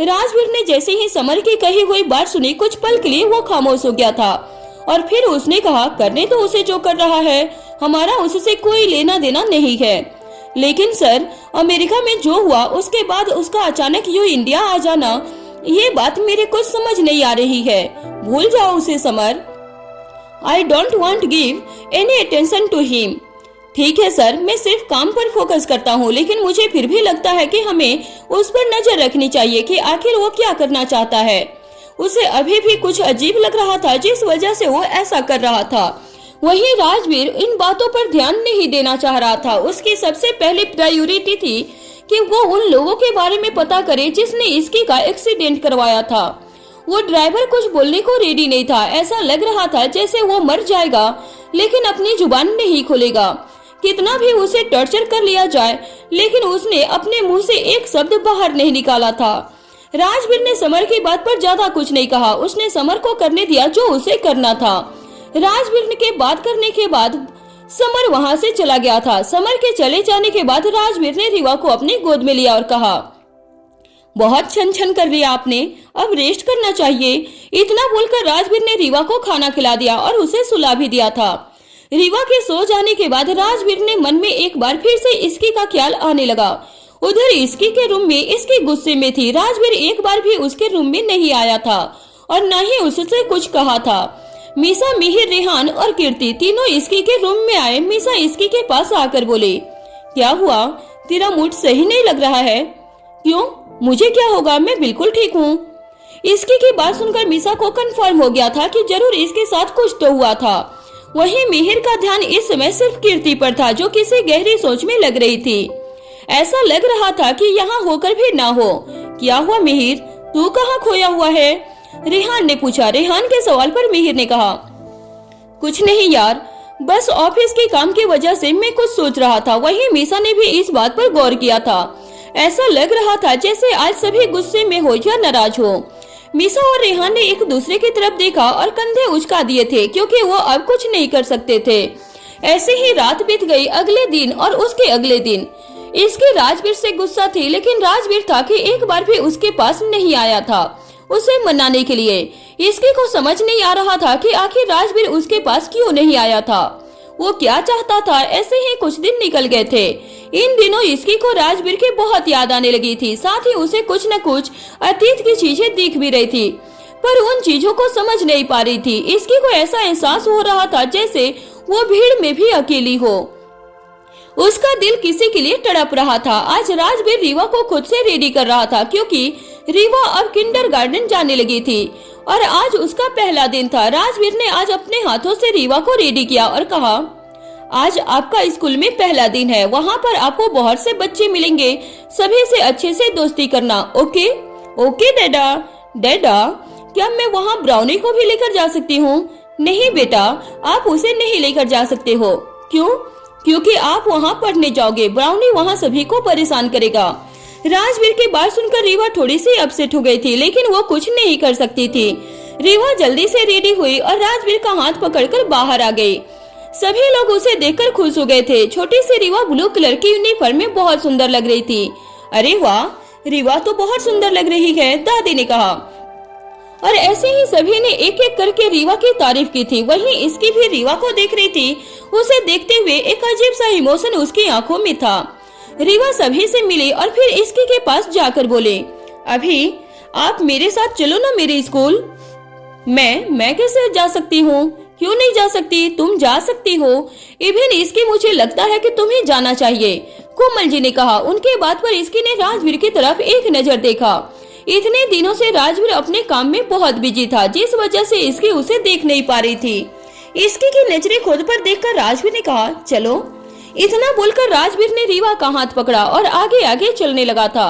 राजवीर ने जैसे ही समर की कही हुई बात सुनी, कुछ पल के लिए वो खामोश हो गया था और फिर उसने कहा, करने तो उसे जो कर रहा है, हमारा उससे कोई लेना देना नहीं है। लेकिन सर, अमेरिका में जो हुआ उसके बाद उसका अचानक यूं इंडिया आ जाना, ये बात मेरे को समझ नहीं आ रही है। भूल जाओ उसे Samar. I don't want give any attention to him. ठीक है सर, मैं सिर्फ काम पर फोकस करता हूँ, लेकिन मुझे फिर भी लगता है कि हमें उस पर नजर रखनी चाहिए कि आखिर वो क्या करना चाहता है। उसे अभी भी कुछ अजीब लग रहा था जिस वजह से वो ऐसा कर रहा था। वहीं राजवीर इन बातों पर ध्यान नहीं देना चाह रहा था। उसकी सबसे पहली प्रायोरिटी थी कि वो उन लोगों के बारे में पता करे जिसने इसकी का एक्सीडेंट करवाया था। वो ड्राइवर कुछ बोलने को रेडी नहीं था। ऐसा लग रहा था जैसे वो मर जाएगा लेकिन अपनी जुबान नहीं खोलेगा। कितना भी उसे टॉर्चर कर लिया जाए, लेकिन उसने अपने मुंह से एक शब्द बाहर नहीं निकाला था। राजवीर ने समर की बात पर ज्यादा कुछ नहीं कहा। उसने समर को करने दिया जो उसे करना था। राजवीर के बात करने के बाद समर वहां से चला गया था। समर के चले जाने के बाद राजवीर ने रीवा को अपनी गोद में लिया और कहा, बहुत छन छन कर लिया आपने, अब रेस्ट करना चाहिए। इतना बोलकर राजवीर ने रीवा को खाना खिला दिया और उसे सुला भी दिया था। रीवा के सो जाने के बाद राजवीर ने मन में एक बार फिर से इसकी का ख्याल आने लगा। उधर इसकी के रूम में इसकी गुस्से में थी। राजवीर एक बार भी उसके रूम में नहीं आया था और न ही उससे कुछ कहा था। मीसा, मिहिर, रेहान और कीर्ति तीनों इसकी के रूम में आए। मीसा इसकी के पास आकर बोले, क्या हुआ, तेरा मूड सही नहीं लग रहा है? क्यों, मुझे क्या होगा, मैं बिल्कुल ठीक हूँ। इसकी की बात सुनकर मीसा को कंफर्म हो गया था कि जरूर इसके साथ कुछ तो हुआ था। वहीं मिहिर का ध्यान इस समय सिर्फ कीर्ति पर था जो किसी गहरी सोच में लग रही थी। ऐसा लग रहा था कि यहाँ होकर भी ना हो। क्या हुआ मिहिर, तू कहाँ खोया हुआ है? रेहान ने पूछा। रेहान के सवाल पर मिहिर ने कहा, कुछ नहीं यार, बस ऑफिस के काम की वजह से मैं कुछ सोच रहा था। वहीं मीसा ने भी इस बात पर गौर किया था। ऐसा लग रहा था जैसे आज सभी गुस्से में हो या नाराज हो। मीसा और रेहान ने एक दूसरे की तरफ देखा और कंधे उचका दिए थे क्योंकि वो अब कुछ नहीं कर सकते थे। ऐसे ही रात बीत गई। अगले दिन और उसके अगले दिन इसकी राजवीर से गुस्सा थी, लेकिन राजवीर था कि एक बार भी उसके पास नहीं आया था उसे मनाने के लिए। इसकी को समझ नहीं आ रहा था कि आखिर राजवीर उसके पास क्यों नहीं आया था, वो क्या चाहता था। ऐसे ही कुछ दिन निकल गए थे। इन दिनों इसकी को राजवीर की बहुत याद आने लगी थी। साथ ही उसे कुछ न कुछ अतीत की चीजें दिख भी रही थी, पर उन चीजों को समझ नहीं पा रही थी। इसकी को ऐसा एहसास हो रहा था जैसे वो भीड़ में भी अकेली हो। उसका दिल किसी के लिए तड़प रहा था। आज राजवीर रीवा को खुद से रेडी कर रहा था क्योंकि रीवा अब किंडरगार्टन जाने लगी थी और आज उसका पहला दिन था। राजवीर ने आज अपने हाथों से रीवा को रेडी किया और कहा, आज आपका स्कूल में पहला दिन है, वहाँ पर आपको बहुत से बच्चे मिलेंगे, सभी से अच्छे से दोस्ती करना। ओके? ओके डैडा। डैडा, क्या मैं वहाँ ब्राउनी को भी लेकर जा सकती हूँ? नहीं बेटा, आप उसे नहीं लेकर जा सकते हो। क्यों? क्योंकि आप वहाँ पढ़ने जाओगे, ब्राउनी वहाँ सभी को परेशान करेगा। राजवीर की बात सुनकर रीवा थोड़ी सी अपसेट हो गई थी, लेकिन वो कुछ नहीं कर सकती थी। रीवा जल्दी से रेडी हुई और राजवीर का हाथ पकड़कर बाहर आ गई। सभी लोग उसे देखकर खुश हो गए थे। छोटी सी रीवा ब्लू कलर की यूनिफॉर्म में बहुत सुंदर लग रही थी। अरे वाह, रीवा तो बहुत सुंदर लग रही है, दादी ने कहा। और ऐसे ही सभी ने एक एक करके रीवा की तारीफ की थी। वहीं इसकी भी रीवा को देख रही थी। उसे देखते हुए एक अजीब सा इमोशन उसकी आंखों में था। रीवा सभी से मिली और फिर इसकी के पास जाकर बोले, अभी आप मेरे साथ चलो ना मेरे स्कूल। मैं कैसे जा सकती हूँ? क्यों नहीं जा सकती? तुम जा सकती हो। इवन इसकी मुझे लगता है कि तुम्हें जाना चाहिए, कोमल जी ने कहा। उनके बात पर इसकी ने राजवीर की तरफ एक नजर देखा। इतने दिनों से राजवीर अपने काम में बहुत बिजी था, जिस वजह से इसकी उसे देख नहीं पा रही थी। इसकी की नजरें खुद पर देखकर राजवीर ने कहा, चलो। इतना बोलकर राजवीर ने रीवा का हाथ पकड़ा और आगे आगे चलने लगा था।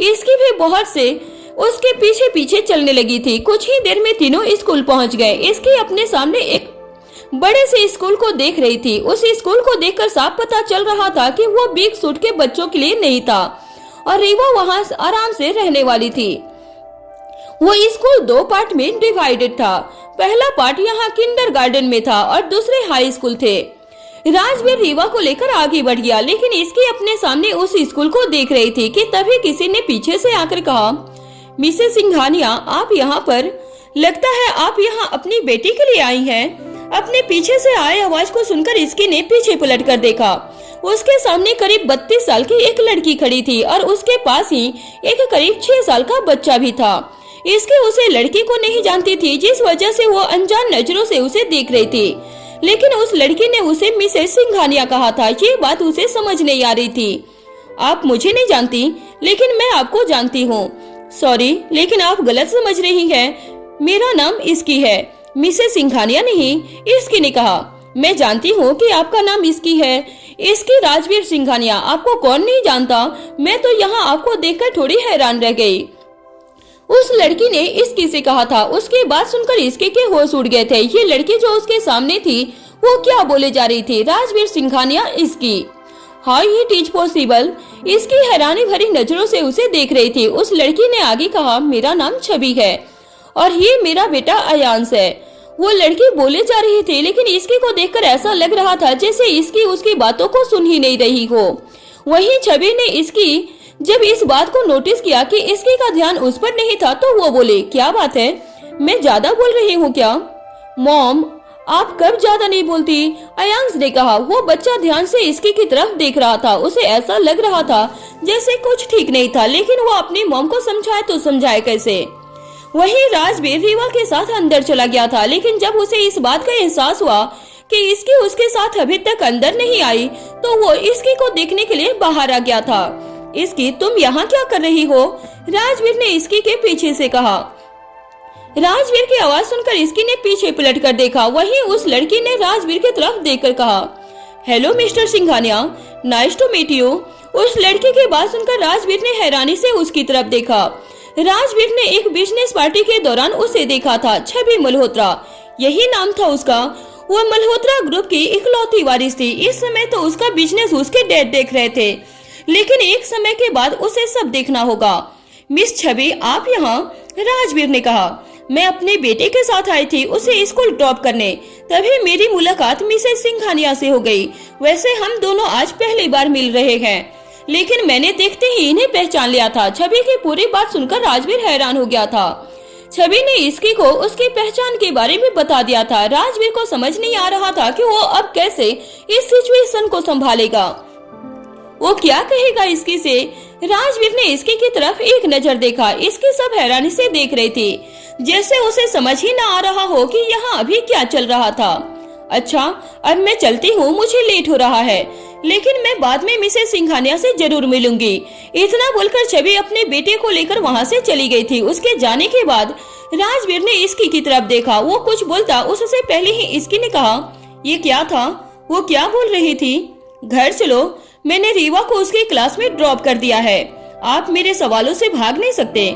इसकी भी बहुत से उसके पीछे पीछे चलने लगी थी। कुछ ही देर में तीनों स्कूल पहुंच गए। इसकी अपने सामने एक बड़े से स्कूल को देख रही थी। उस स्कूल को देखकर साफ पता चल रहा था कि वो बिग सूट के बच्चों के लिए नहीं था और रीवा वहां आराम से रहने वाली थी। वो स्कूल 2 पार्ट में डिवाइडेड था। पहला पार्ट यहाँ किंडरगार्टन में था और दूसरे हाई स्कूल थे। राजवीर रीवा को लेकर आगे बढ़ गया, लेकिन इसकी अपने सामने उस स्कूल को देख रही थी कि तभी किसी ने पीछे से आकर कहा, मिसेस सिंघानिया, आप यहाँ पर? लगता है आप यहाँ अपनी बेटी के लिए आई हैं। अपने पीछे से आए आवाज को सुनकर इसकी ने पीछे पलट कर देखा। उसके सामने करीब 32 साल की एक लड़की खड़ी थी और उसके पास ही एक करीब 6 साल का बच्चा भी था। इसके उसे लड़की को नहीं जानती थी, जिस वजह से वो अनजान नजरों से उसे देख रही थी। लेकिन उस लड़की ने उसे मिसेस सिंघानिया कहा था। ये बात उसे समझ नहीं आ रही थी। आप मुझे नहीं जानती, लेकिन मैं आपको जानती हूँ। सॉरी, लेकिन आप गलत समझ रही हैं। मेरा नाम इसकी है, मिसेस सिंघानिया नहीं, इसकी ने कहा। मैं जानती हूँ कि आपका नाम इसकी है, इसकी राजवीर सिंघानिया। आपको कौन नहीं जानता? मैं तो यहाँ आपको देखकर थोड़ी हैरान रह गई, उस लड़की ने इसकी से कहा था। उसकी बात सुनकर इसके के होश उड़ गए थे। ये लड़की जो उसके सामने थी वो क्या बोले जा रही थी? राजवीर सिंघानिया इसकी। How it is possible? इसकी हैरानी भरी नजरों से उसे देख रही थी। उस लड़की ने आगे कहा, मेरा नाम छवि है और ये मेरा बेटा अयांश है। वो लड़की बोले जा रही थी, लेकिन इसकी को देखकर ऐसा लग रहा था जैसे इसकी उसकी बातों को सुन ही नहीं रही हो। वहीं छवि ने इसकी जब इस बात को नोटिस किया कि इसकी का ध्यान उस पर नहीं था, तो वो बोले, क्या बात है, मैं ज्यादा बोल रही हूँ क्या? मॉम, आप कब ज्यादा नहीं बोलती? अयांश ने कहा। वो बच्चा ध्यान से इसकी की तरफ देख रहा था। उसे ऐसा लग रहा था जैसे कुछ ठीक नहीं था, लेकिन वो अपनी मॉम को समझाए तो समझाए कैसे। वहीं राजवीर रीवा के साथ अंदर चला गया था, लेकिन जब उसे इस बात का एहसास हुआ कि इसकी उसके साथ अभी तक अंदर नहीं आई, तो वो इसकी को देखने के लिए बाहर आ गया था। इसकी, तुम यहाँ क्या कर रही हो? राजवीर ने इसकी के पीछे से कहा। राजवीर की आवाज सुनकर इसकी ने पीछे पलट कर देखा। वहीं उस लड़की ने राजवीर की तरफ देखकर कहा, hello mister Singhania, nice to meet you. उस लड़की की बात सुनकर राजवीर ने हैरानी से उसकी तरफ देखा। राजवीर ने एक बिजनेस पार्टी के दौरान उसे देखा था। छवि मल्होत्रा, यही नाम था उसका। वो मल्होत्रा ग्रुप की इकलौती वारिस थी। इस समय तो उसका बिजनेस उसके डैड देख रहे थे, लेकिन एक समय के बाद उसे सब देखना होगा। मिस छवि, आप यहाँ? राजवीर ने कहा। मैं अपने बेटे के साथ आई थी उसे स्कूल ड्रॉप करने, तभी मेरी मुलाकात मिसेस सिंघानिया से हो गई। वैसे हम दोनों आज पहली बार मिल रहे हैं, लेकिन मैंने देखते ही इन्हें पहचान लिया था। छवि की पूरी बात सुनकर राजवीर हैरान हो गया था। छवि ने इसकी को उसकी पहचान के बारे में बता दिया था। राजवीर को समझ नहीं आ रहा था कि वो अब कैसे इस सिचुएशन को संभालेगा। वो क्या कहेगा इसकी से? राजवीर ने इसकी की तरफ एक नजर देखा। इसकी सब हैरानी से देख रही थी, जैसे उसे समझ ही ना आ रहा हो कि यहाँ अभी क्या चल रहा था। अच्छा, अब मैं चलती हूँ, मुझे लेट हो रहा है, लेकिन मैं बाद में मिसेस सिंघानिया से जरूर मिलूंगी। इतना बोलकर छवि अपने बेटे को लेकर वहाँ से चली गई थी। उसके जाने के बाद राजवीर ने इसकी की तरफ देखा। वो कुछ बोलता उससे पहले ही इसकी ने कहा, ये क्या था? वो क्या बोल रही थी? घर चलो, मैंने रीवा को उसकी क्लास में ड्रॉप कर दिया है। आप मेरे सवालों से भाग नहीं सकते।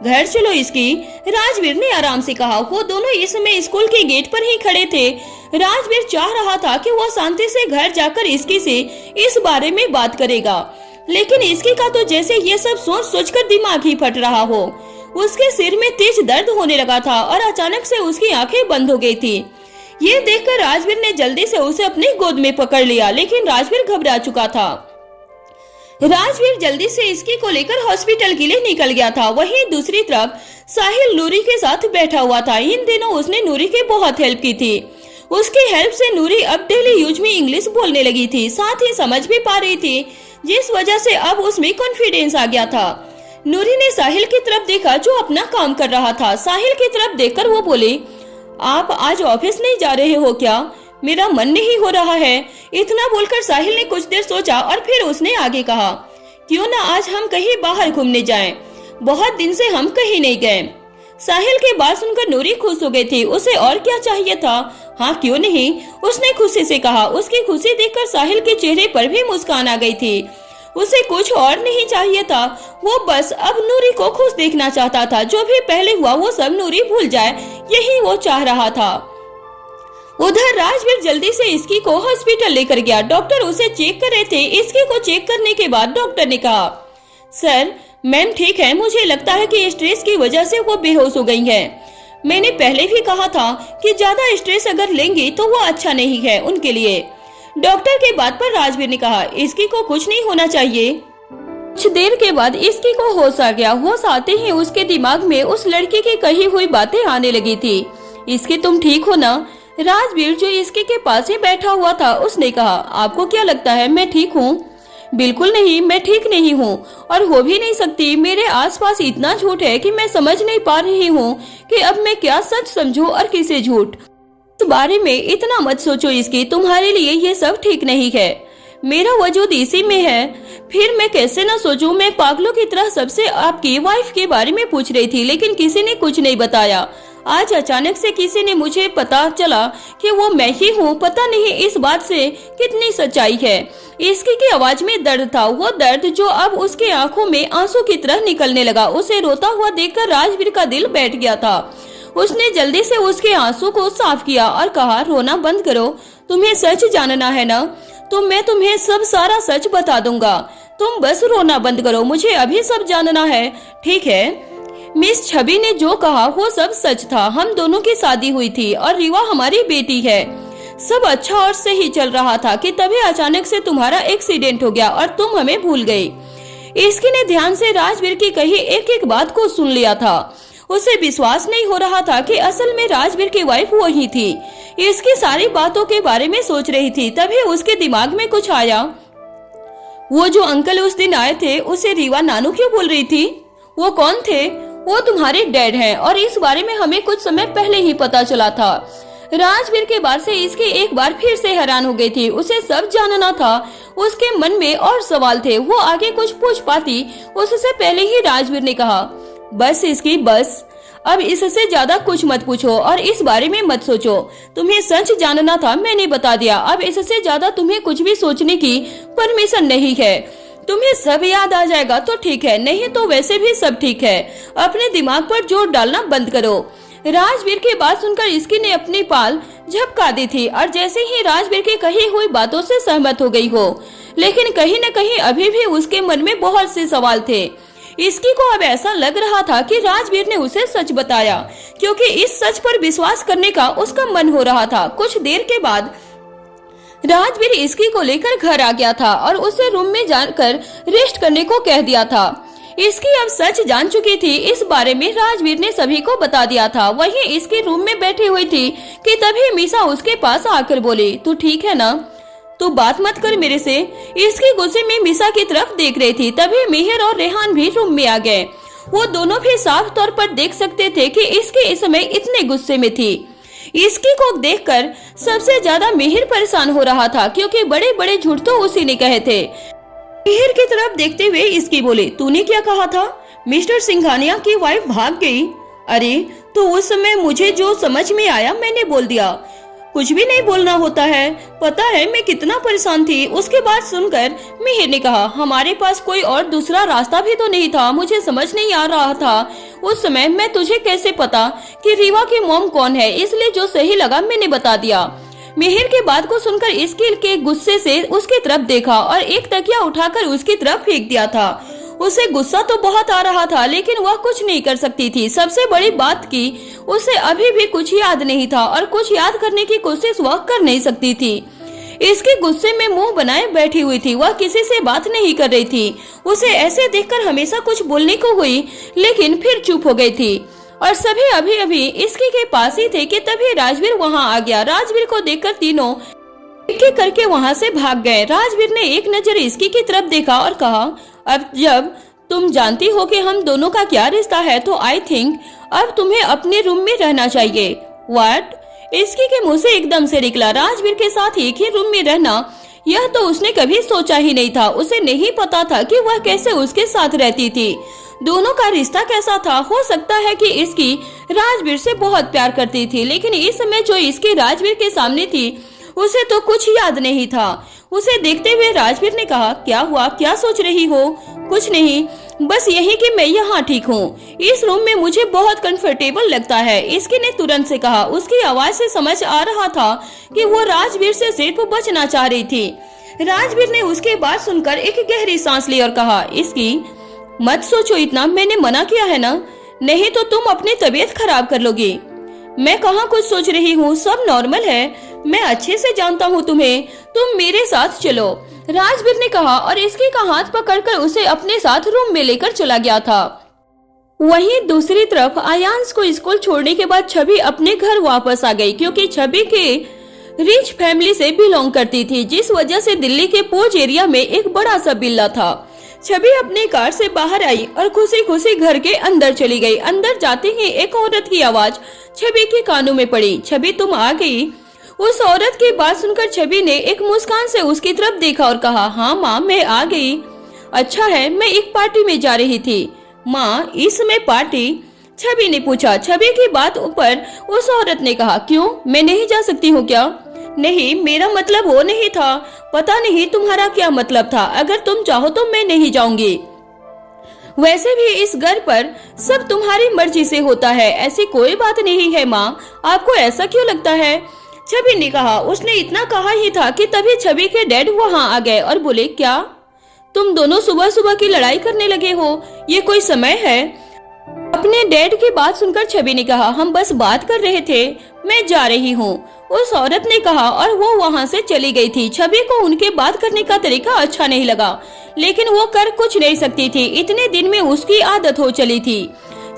घर चलो इसकी, राजवीर ने आराम से कहा। वो दोनों इस समय स्कूल के गेट पर ही खड़े थे। राजवीर चाह रहा था कि वो शांति से घर जाकर इसकी से इस बारे में बात करेगा, लेकिन इसकी का तो जैसे ये सब सोच सोचकर दिमाग ही फट रहा हो। उसके सिर में तेज दर्द होने लगा था और अचानक से उसकी आंखें बंद हो गई थी। ये देखकर राजवीर ने जल्दी से उसे अपनी गोद में पकड़ लिया, लेकिन राजवीर घबरा चुका था। राजवीर जल्दी से इसकी को लेकर हॉस्पिटल के लिए निकल गया था। वहीं दूसरी तरफ साहिल नूरी के साथ बैठा हुआ था। इन दिनों उसने नूरी की बहुत हेल्प की थी। उसकी हेल्प से नूरी अब डेली यूज में इंग्लिश बोलने लगी थी, साथ ही समझ भी पा रही थी, जिस वजह से अब उसमें कॉन्फिडेंस आ गया था। नूरी ने साहिल की तरफ देखा जो अपना काम कर रहा था। साहिल की तरफ देखकर वो बोले, आप आज ऑफिस नहीं जा रहे हो क्या? मेरा मन नहीं हो रहा है। इतना बोलकर साहिल ने कुछ देर सोचा और फिर उसने आगे कहा, क्यों ना आज हम कहीं बाहर घूमने जाएं? बहुत दिन से हम कहीं नहीं गए। साहिल की बात सुनकर नूरी खुश हो गई थी। उसे और क्या चाहिए था? हाँ क्यों नहीं, उसने खुशी से कहा। उसकी खुशी देखकर साहिल के चेहरे पर भी मुस्कान आ गई थी। उसे कुछ और नहीं चाहिए था, वो बस अब नूरी को खुश देखना चाहता था। जो भी पहले हुआ वो सब नूरी भूल जाए, यही वो चाह रहा था। उधर राजवीर जल्दी से इसकी को हॉस्पिटल लेकर गया। डॉक्टर उसे चेक कर रहे थे। इसकी को चेक करने के बाद डॉक्टर ने कहा, सर मैम ठीक है, मुझे लगता है कि स्ट्रेस की वजह से वो बेहोश हो गई है। मैंने पहले भी कहा था कि ज्यादा स्ट्रेस अगर लेंगी तो वो अच्छा नहीं है उनके लिए। डॉक्टर के बात पर राजवीर ने कहा, इसकी को कुछ नहीं होना चाहिए। कुछ देर के बाद इसकी को होश आ गया। होश आते ही उसके दिमाग में उस लड़की की कही हुई बातें आने लगी थी। इसकी तुम ठीक हो ना? राजवीर जो इसके के पास ही बैठा हुआ था उसने कहा, आपको क्या लगता है मैं ठीक हूँ? बिल्कुल नहीं, मैं ठीक नहीं हूँ और हो भी नहीं सकती। मेरे आसपास इतना झूठ है कि मैं समझ नहीं पा रही हूँ कि अब मैं क्या सच समझूं और किसे झूठ। इस बारे में इतना मत सोचो इसकी, तुम्हारे लिए ये सब ठीक नहीं है। मेरा वजूद इसी में है, फिर मैं कैसे ना सोचूं। मैं पागलों की तरह सबसे आपकी वाइफ के बारे में पूछ रही थी, लेकिन किसी ने कुछ नहीं बताया। आज अचानक से किसी ने मुझे पता चला कि वो मैं ही हूँ। पता नहीं इस बात से कितनी सच्चाई है। इसकी की आवाज में दर्द था, वो दर्द जो अब उसके आंखों में आंसू की तरह निकलने लगा। उसे रोता हुआ देखकर राजवीर का दिल बैठ गया था। उसने जल्दी से उसके आंसू को साफ किया और कहा, रोना बंद करो, तुम्हें सच जानना है ना? तो मैं तुम्हें सब सारा सच बता दूंगा, तुम बस रोना बंद करो। मुझे अभी सब जानना है, ठीक है? मिस छवि ने जो कहा वो सब सच था। हम दोनों की शादी हुई थी और रीवा हमारी बेटी है। सब अच्छा और सही चल रहा था कि तभी अचानक से तुम्हारा एक्सीडेंट हो गया और तुम हमें भूल गई। इसकी ने ध्यान से राजवीर की कही एक एक बात को सुन लिया था। उसे विश्वास नहीं हो रहा था कि असल में राजवीर की वाइफ वही थी। इसकी सारी बातों के बारे में सोच रही थी, तभी उसके दिमाग में कुछ आया। वो जो अंकल उस दिन आए थे उसे रीवा नानू क्यों बोल रही थी? वो कौन थे? वो तुम्हारे डैड हैं और इस बारे में हमें कुछ समय पहले ही पता चला था। राजवीर के बात से इसके एक बार फिर से हैरान हो गई थी। उसे सब जानना था। उसके मन में और सवाल थे। वो आगे कुछ पूछ पाती उससे पहले ही राजवीर ने कहा, बस इसकी बस, अब इससे ज्यादा कुछ मत पूछो और इस बारे में मत सोचो। तुम्हें सच जानना था, मैंने बता दिया। अब इससे ज्यादा तुम्हें कुछ भी सोचने की परमिशन नहीं है। तुम्हें सब याद आ जाएगा तो ठीक है, नहीं तो वैसे भी सब ठीक है। अपने दिमाग पर जोर डालना बंद करो। राजवीर की बात सुनकर इसकी ने अपनी पाल झपका दी थी और जैसे ही राजवीर की कही हुई बातों से सहमत हो गई हो, लेकिन कहीं न कहीं अभी भी उसके मन में बहुत से सवाल थे। इसकी को अब ऐसा लग रहा था कि राजवीर ने उसे सच बताया, क्योंकि इस सच पर विश्वास करने का उसका मन हो रहा था। कुछ देर के बाद राजवीर इसकी को लेकर घर आ गया था और उसे रूम में जाकर रेस्ट करने को कह दिया था। इसकी अब सच जान चुकी थी। इस बारे में राजवीर ने सभी को बता दिया था। वहीं इसकी रूम में बैठी हुई थी कि तभी मीसा उसके पास आकर बोली, तू ठीक है ना? तू बात मत कर मेरे से। इसकी गुस्से में मीसा की तरफ देख रही थी। तभी मिहिर और रेहान भी रूम में आ गए। वो दोनों भी साफ तौर पर देख सकते थे कि इसके इस समय इतने गुस्से में थी। इसकी को देखकर सबसे ज्यादा मिहिर परेशान हो रहा था, क्योंकि बड़े बड़े झूठ तो उसी ने कहे थे। मिहिर की तरफ देखते हुए इसकी बोले, तूने क्या कहा था? मिस्टर सिंघानिया की वाइफ भाग गई? अरे तो उस समय मुझे जो समझ में आया मैंने बोल दिया। कुछ भी नहीं बोलना होता है। पता है मैं कितना परेशान थी। उसके बाद सुनकर मिहिर ने कहा, हमारे पास कोई और दूसरा रास्ता भी तो नहीं था। मुझे समझ नहीं आ रहा था उस समय मैं तुझे कैसे पता कि रीवा की मॉम कौन है, इसलिए जो सही लगा मैंने बता दिया। मिहिर के बात को सुनकर इसकी के गुस्से से उसकी तरफ देखा और एक तकिया उठाकर उसकी तरफ फेंक दिया था। उसे गुस्सा तो बहुत आ रहा था, लेकिन वह कुछ नहीं कर सकती थी। सबसे बड़ी बात की उसे अभी भी कुछ याद नहीं था और कुछ याद करने की कोशिश वह कर नहीं सकती थी। इसके गुस्से में मुंह बनाए बैठी हुई थी। वह किसी से बात नहीं कर रही थी। उसे ऐसे देखकर हमेशा कुछ बोलने को हुई, लेकिन फिर चुप हो गई थी और सभी अभी अभी इसके के पास ही थे कि तभी राजवीर वहां आ गया। राजवीर को देखकर तीनों एक करके वहां से भाग गए। राजवीर ने एक नजर इसकी की तरफ देखा और कहा, अब जब तुम जानती हो कि हम दोनों का क्या रिश्ता है तो आई थिंक अब तुम्हें अपने रूम में रहना चाहिए। व्हाट? इसकी के मुंह से एकदम से निकला। राजवीर के साथ एक ही रूम में रहना, यह तो उसने कभी सोचा ही नहीं था। उसे नहीं पता था कि वह कैसे उसके साथ रहती थी, दोनों का रिश्ता कैसा था। हो सकता है कि इसकी राजवीर से बहुत प्यार करती थी, लेकिन इस समय जो इसकी राजवीर के सामने थी उसे तो कुछ याद नहीं था। उसे देखते हुए राजवीर ने कहा, क्या हुआ, क्या सोच रही हो? कुछ नहीं, बस यही कि मैं यहाँ ठीक हूँ। इस रूम में मुझे बहुत कंफर्टेबल लगता है, इसकी ने तुरंत से कहा। उसकी आवाज से समझ आ रहा था कि वो राजवीर से सिर्फ बचना चाह रही थी। राजवीर ने उसकी बात सुनकर एक गहरी सांस ली और कहा, इसकी मत सोचो इतना, मैंने मना किया है ना, नहीं तो तुम अपनी तबीयत खराब कर लोगी। मैं कहाँ कुछ सोच रही हूँ, सब नॉर्मल है, मैं अच्छे से जानता हूँ तुम्हें, तुम मेरे साथ चलो, राजवीर ने कहा और इसकी का हाथ पकड़कर उसे अपने साथ रूम में लेकर चला गया था। वहीं दूसरी तरफ आयांश को स्कूल छोड़ने के बाद छवि अपने घर वापस आ गई, क्योंकि छवि के रिच फैमिली से बिलोंग करती थी, जिस वजह से दिल्ली के पोज एरिया में एक बड़ा सा बिल्ला था। छवि अपनी कार से बाहर आई और खुशी खुशी घर के अंदर चली गई। अंदर जाते ही एक औरत की आवाज छवि के कानों में पड़ी, छवि तुम आ गई? उस औरत की बात सुनकर छवि ने एक मुस्कान से उसकी तरफ देखा और कहा, हाँ माँ मैं आ गई। अच्छा है, मैं एक पार्टी में जा रही थी। माँ इसमें पार्टी? छवि ने पूछा। छवि की बात ऊपर उस औरत ने कहा, क्यों, मैं नहीं जा सकती हूँ क्या? नहीं, मेरा मतलब वो नहीं था, पता नहीं तुम्हारा क्या मतलब था, अगर तुम चाहो तो मैं नहीं जाऊंगी। वैसे भी इस घर पर सब तुम्हारी मर्जी से होता है, ऐसी कोई बात नहीं है माँ, आपको ऐसा क्यों लगता है? छवि ने कहा। उसने इतना कहा ही था कि तभी छवि के डैड वहाँ आ गए और बोले, क्या तुम दोनों सुबह सुबह की लड़ाई करने लगे हो, ये कोई समय है? अपने डैड की बात सुनकर छवि ने कहा, हम बस बात कर रहे थे, मैं जा रही हूँ, उस औरत ने कहा और वो वहाँ से चली गई थी। छवि को उनके बात करने का तरीका अच्छा नहीं लगा, लेकिन वो कर कुछ नहीं सकती थी, इतने दिन में उसकी आदत हो चली थी।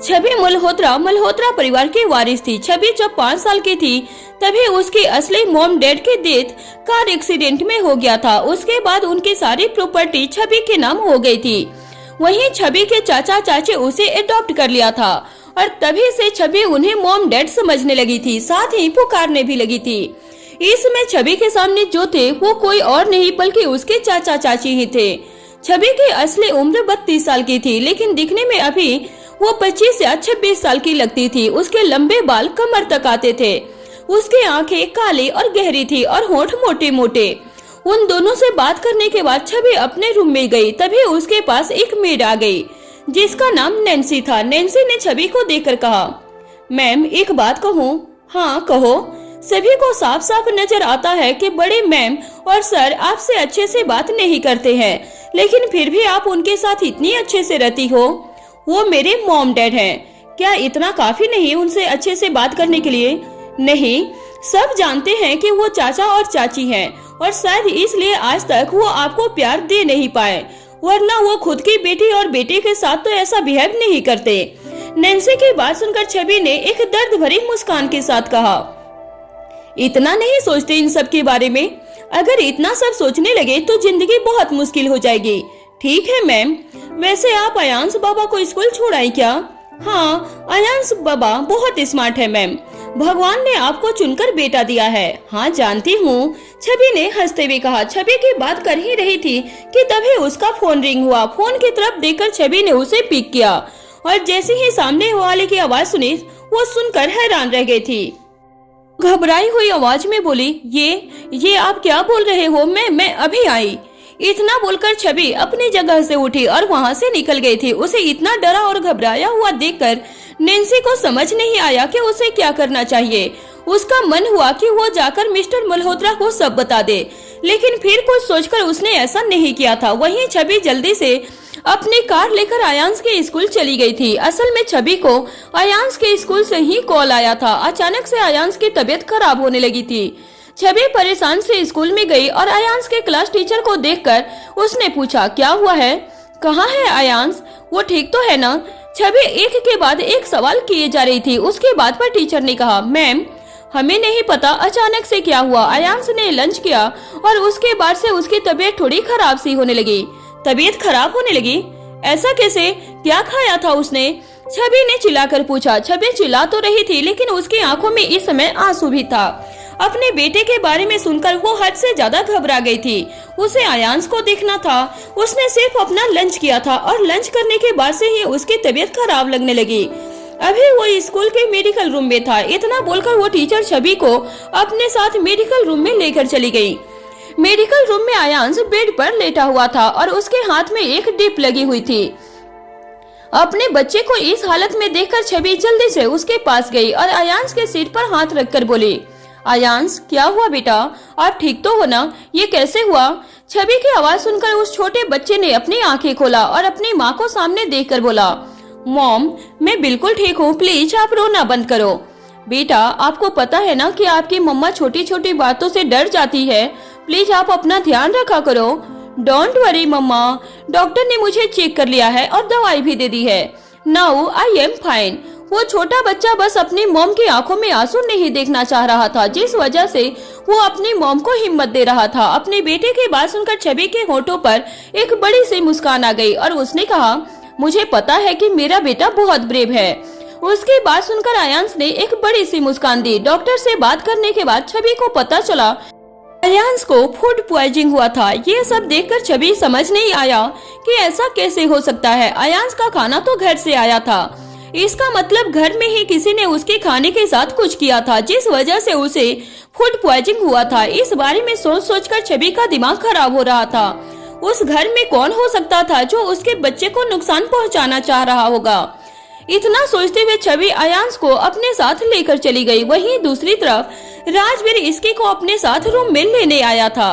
छवि मल्होत्रा परिवार की वारिस थी। छवि जब 5 साल की थी तभी उसकी असली मॉम डैड की डेथ कार एक्सीडेंट में हो गया था। उसके बाद उनकी सारी प्रॉपर्टी छवि के नाम हो गई थी। वहीं छवि के चाचा चाची उसे अडॉप्ट कर लिया था और तभी से छवि उन्हें मॉम डैड समझने लगी थी, साथ ही पुकारने भी लगी थी। इसमें छवि के सामने जो थे वो कोई और नहीं बल्कि उसके चाचा चाची ही थे। छवि की असली उम्र 32 साल की थी, लेकिन दिखने में अभी वो 25 या 26 साल की लगती थी। उसके लंबे बाल कमर तक आते थे, उसकी आंखें काली और गहरी थी और होंठ मोटे मोटे। उन दोनों से बात करने के बाद छवि अपने रूम में गई, तभी उसके पास एक मेड आ गई जिसका नाम नैन्सी था। नैन्सी ने छवि को देखकर कहा, मैम एक बात कहूँ? हाँ कहो। सभी को साफ साफ नजर आता है कि बड़े मैम और सर आपसे अच्छे से बात नहीं करते हैं, लेकिन फिर भी आप उनके साथ इतनी अच्छे से रहती हो। वो मेरे मॉम डैड हैं, क्या इतना काफी नहीं उनसे अच्छे से बात करने के लिए? नहीं, सब जानते हैं कि वो चाचा और चाची हैं और शायद इसलिए आज तक वो आपको प्यार दे नहीं पाए, वरना वो खुद की बेटी और बेटे के साथ तो ऐसा बिहेव नहीं करते। नैन्सी की बात सुनकर छवि ने एक दर्द भरी मुस्कान के साथ कहा, इतना नहीं सोचते इन सब के बारे में, अगर इतना सब सोचने लगे तो जिंदगी बहुत मुश्किल हो जाएगी। ठीक है मैम, वैसे आप आयांश बाबा को स्कूल छोड़ाई क्या? हाँ, आयांश बाबा बहुत स्मार्ट है मैम, भगवान ने आपको चुनकर बेटा दिया है। हाँ जानती हूँ, छवि ने हंसते हुए कहा। छवि की बात कर ही रही थी कि तभी उसका फोन रिंग हुआ। फोन की तरफ देखकर छवि ने उसे पिक किया और जैसे ही सामने वाले की आवाज सुनी वो सुनकर हैरान रह गई थी। घबराई हुई आवाज में बोली, ये आप क्या बोल रहे हो? मैं अभी आई। इतना बोलकर छवि अपनी जगह से उठी और वहाँ से निकल गई थी। उसे इतना डरा और घबराया हुआ देखकर नैन्सी को समझ नहीं आया कि उसे क्या करना चाहिए। उसका मन हुआ कि वो जाकर मिस्टर मल्होत्रा को सब बता दे, लेकिन फिर कुछ सोचकर उसने ऐसा नहीं किया था। वहीं छवि जल्दी से अपनी कार लेकर आयांश के स्कूल चली गई थी। असल में छवि को आयांश के स्कूल से ही कॉल आया था। अचानक से आयांश की तबीयत खराब होने लगी थी। छवि परेशान से स्कूल में गई और आयांश के क्लास टीचर को देखकर उसने पूछा, क्या हुआ है? कहाँ है आयांश? वो ठीक तो है ना? छवि एक के बाद एक सवाल किए जा रही थी। उसके बाद पर टीचर ने कहा, मैम हमें नहीं पता अचानक से क्या हुआ। आयांश ने लंच किया और उसके बाद से उसकी तबीयत थोड़ी खराब सी होने लगी। तबीयत खराब होने लगी? ऐसा कैसे? क्या खाया था उसने? छवि ने चिल्लाकर पूछा। छवि चिल्ला तो रही थी लेकिन उसकी आंखों में इस समय आंसू भी था। अपने बेटे के बारे में सुनकर वो हद से ज्यादा घबरा गई थी। उसे अयांश को देखना था। उसने सिर्फ अपना लंच किया था और लंच करने के बाद से ही उसकी तबीयत खराब लगने लगी। अभी वो स्कूल के मेडिकल रूम में था। इतना बोलकर वो टीचर छवि को अपने साथ मेडिकल रूम में लेकर चली गई। मेडिकल रूम में अयांश बेड पर लेटा हुआ था और उसके हाथ में एक ड्रिप लगी हुई थी। अपने बच्चे को इस हालत में देखकर छवि जल्दी से उसके पास गई और अयांश के सिर पर हाथ रखकर बोली, अयांश क्या हुआ बेटा, आप ठीक तो हो ना? ये कैसे हुआ? छवि की आवाज सुनकर उस छोटे बच्चे ने अपनी आंखें खोला और अपनी माँ को सामने देखकर बोला, मॉम मैं बिल्कुल ठीक हूँ, प्लीज आप रोना बंद करो। बेटा आपको पता है ना कि आपकी मम्मा छोटी छोटी बातों से डर जाती है, प्लीज आप अपना ध्यान रखा करो। डोंट वरी मम्मा, डॉक्टर ने मुझे चेक कर लिया है और दवाई भी दे दी है। Now I am fine. वो छोटा बच्चा बस अपनी मॉम की आंखों में आंसू नहीं देखना चाह रहा था, जिस वजह से वो अपनी मॉम को हिम्मत दे रहा था। अपने बेटे की बात सुनकर छवि के होठों पर एक बड़ी सी मुस्कान आ गई और उसने कहा, मुझे पता है कि मेरा बेटा बहुत ब्रेव है। उसकी बात सुनकर अयांश ने एक बड़ी सी मुस्कान दी। डॉक्टर से बात करने के बाद छवि को पता चला अयांश को फूड पॉइजनिंग हुआ था। ये सब देखकर छवि समझ नहीं आया कि ऐसा कैसे हो सकता है। अयांश का खाना तो घर से आया था, इसका मतलब घर में ही किसी ने उसके खाने के साथ कुछ किया था, जिस वजह से उसे फूड पॉइजनिंग हुआ था। इस बारे में सोच सोचकर छवि का दिमाग खराब हो रहा था। उस घर में कौन हो सकता था जो उसके बच्चे को नुकसान पहुंचाना चाह रहा होगा। इतना सोचते हुए छवि अयांश को अपने साथ लेकर चली गई। वहीं दूसरी तरफ राजवीर इसकी को अपने साथ रूम में लेने आया था।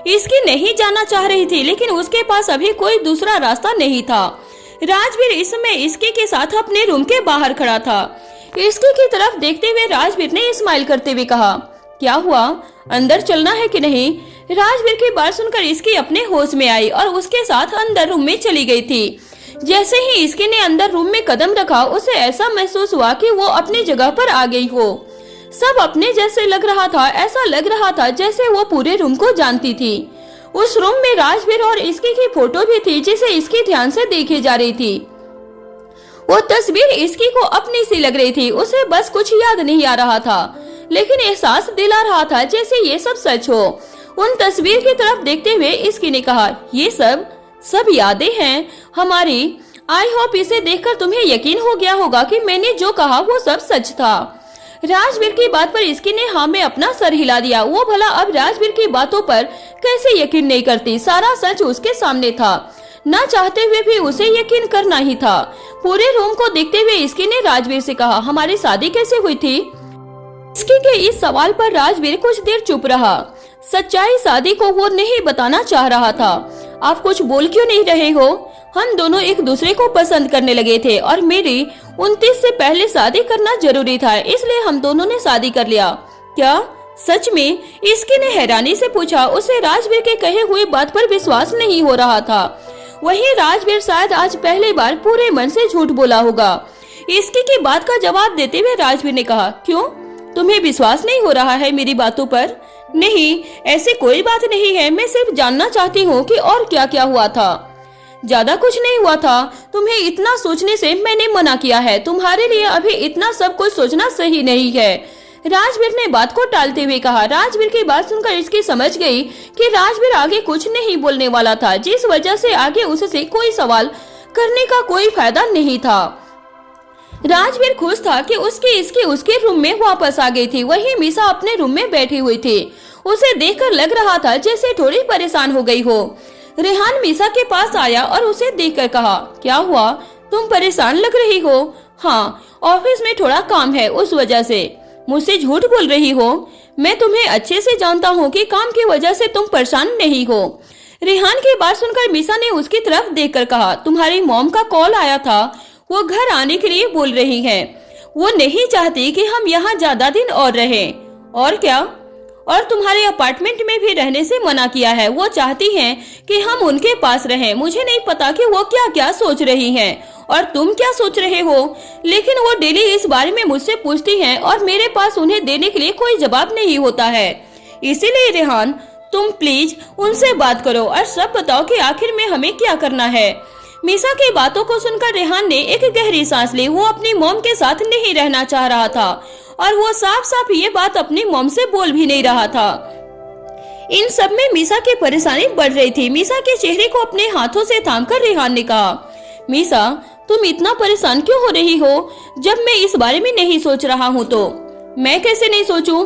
इसकी नहीं जाना चाह रही थी लेकिन उसके पास अभी कोई दूसरा रास्ता नहीं था। राजवीर इस समय इसकी के साथ अपने रूम के बाहर खड़ा था। इसकी की तरफ देखते हुए राजवीर ने स्माइल करते हुए कहा, क्या हुआ, अंदर चलना है कि नहीं? राजवीर की बात सुनकर इसकी अपने होश में आई और उसके साथ अंदर रूम में चली गई थी। जैसे ही इसकी ने अंदर रूम में कदम रखा उसे ऐसा महसूस हुआ कि वो अपनी जगह पर आ गई हो। सब अपने जैसे लग रहा था, ऐसा लग रहा था जैसे वो पूरे रूम को जानती थी। उस रूम में राजवीर और इसकी की फोटो भी थी जिसे इसकी ध्यान से देखी जा रही थी। वो तस्वीर इसकी को अपनी सी लग रही थी। उसे बस कुछ याद नहीं आ रहा था लेकिन एहसास दिला रहा था जैसे ये सब सच हो। उन तस्वीर की तरफ देखते हुए इसकी ने कहा, ये सब यादें हैं हमारी। आई होप इसे देखकर तुम्हें यकीन हो गया होगा कि मैंने जो कहा वो सब सच था। राजवीर की बात पर इसकी ने हाँ में अपना सर हिला दिया। वो भला अब राजवीर की बातों पर कैसे यकीन नहीं करती? सारा सच उसके सामने था, न चाहते हुए भी उसे यकीन करना ही था। पूरे रूम को देखते हुए इसकी ने राजवीर से कहा, हमारी शादी कैसे हुई थी? इसकी के इस सवाल पर राजवीर कुछ देर चुप रहा। सच्चाई शादी को वो नहीं बताना चाह रहा था। आप कुछ बोल क्यों नहीं रहे हो? हम दोनों एक दूसरे को पसंद करने लगे थे और मेरी 29 से पहले शादी करना जरूरी था, इसलिए हम दोनों ने शादी कर लिया। क्या सच में? इसकी ने हैरानी से पूछा। उसे राजवीर के कहे हुए बात पर विश्वास नहीं हो रहा था। वहीं राजवीर शायद आज पहली बार पूरे मन से झूठ बोला होगा। इसकी की बात का जवाब देते हुए राजवीर ने कहा, क्यों, तुम्हें विश्वास नहीं हो रहा है मेरी बातों पर? नहीं, ऐसी कोई बात नहीं है, मैं सिर्फ जानना चाहती हूँ कि और क्या क्या हुआ था। ज्यादा कुछ नहीं हुआ था, तुम्हें इतना सोचने से मैंने मना किया है। तुम्हारे लिए अभी इतना सब कुछ सोचना सही नहीं है। राजवीर ने बात को टालते हुए कहा। राजवीर की बात सुनकर इसकी समझ गई कि राजवीर आगे कुछ नहीं बोलने वाला था, जिस वजह से आगे उससे कोई सवाल करने का कोई फायदा नहीं था। राजवीर खुश था कि उसके रूम में वापस आ गई थी। वहीं मीसा अपने रूम में बैठी हुई थी। उसे देखकर लग रहा था जैसे थोड़ी परेशान हो गई हो। रेहान मीसा के पास आया और उसे देखकर कहा, क्या हुआ, तुम परेशान लग रही हो? हाँ, ऑफिस में थोड़ा काम है, उस वजह से। मुझसे झूठ बोल रही हो? मैं तुम्हें अच्छे से जानता हूँ कि काम की वजह से तुम परेशान नहीं हो। रेहान की बात सुनकर मीसा ने उसकी तरफ देखकर कहा, तुम्हारी मॉम का कॉल आया था, वो घर आने के लिए बोल रही हैं। वो नहीं चाहती कि हम यहाँ ज्यादा दिन और रहें। और क्या? और तुम्हारे अपार्टमेंट में भी रहने से मना किया है। वो चाहती हैं कि हम उनके पास रहें। मुझे नहीं पता कि वो क्या क्या सोच रही हैं और तुम क्या सोच रहे हो, लेकिन वो डेली इस बारे में मुझसे पूछती हैं और मेरे पास उन्हें देने के लिए कोई जवाब नहीं होता है। इसीलिए रेहान, तुम प्लीज उनसे बात करो और सब बताओ कि आखिर में हमें क्या करना है। मीसा की बातों को सुनकर रेहान ने एक गहरी सांस ली। वो अपनी मॉम के साथ नहीं रहना चाह रहा था और वो साफ साफ ये बात अपनी मॉम से बोल भी नहीं रहा था। इन सब में मीसा की परेशानी बढ़ रही थी। मीसा के चेहरे को अपने हाथों से थामकर रेहान ने कहा, मीसा तुम इतना परेशान क्यों हो रही हो? जब मैं इस बारे में नहीं सोच रहा हूँ तो मैं कैसे नहीं सोचूं?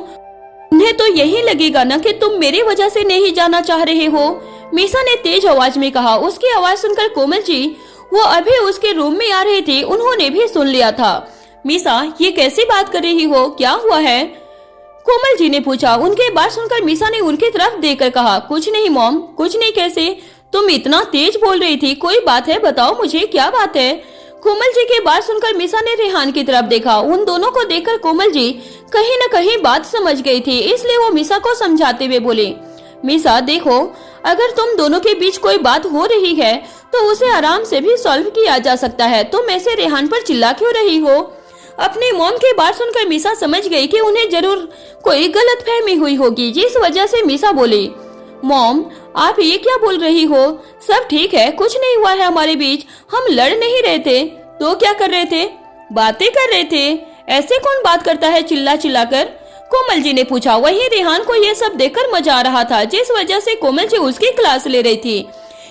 उन्हें तो यही लगेगा ना कि तुम मेरी वजह से नहीं जाना चाह रहे हो, मीसा ने तेज आवाज में कहा। उसकी आवाज सुनकर कोमल जी, वो अभी उसके रूम में आ रहे थे, उन्होंने भी सुन लिया था। मीसा ये कैसी बात कर रही हो, क्या हुआ है? कोमल जी ने पूछा। उनके बात सुनकर मीसा ने उनकी तरफ देखकर कहा, कुछ नहीं मॉम, कुछ नहीं। कैसे? तुम इतना तेज बोल रही थी, कोई बात है? बताओ मुझे, क्या बात है? कोमल जी की बात सुनकर मीसा ने रेहान की तरफ देखा। उन दोनों को देखकर कोमल जी कहीं न कहीं बात समझ गई थी, इसलिए वो मीसा को समझाते हुए बोले, मीसा देखो, अगर तुम दोनों के बीच कोई बात हो रही है तो उसे आराम से भी सॉल्व किया जा सकता है। तुम ऐसे रेहान पर चिल्ला क्यों रही हो? अपनी मॉम की बात सुनकर मीसा समझ गई कि उन्हें जरूर कोई गलतफहमी हुई होगी, जिस वजह से मीसा बोली, मॉम आप ये क्या बोल रही हो? सब ठीक है, कुछ नहीं हुआ है हमारे बीच, हम लड़ नहीं रहे थे। तो क्या कर रहे थे? बातें कर रहे थे। ऐसे कौन बात करता है चिल्ला चिल्ला कर? कोमल जी ने पूछा। वहीं रेहान को ये सब देखकर मजा आ रहा था, जिस वजह से कोमल जी उसकी क्लास ले रही थी।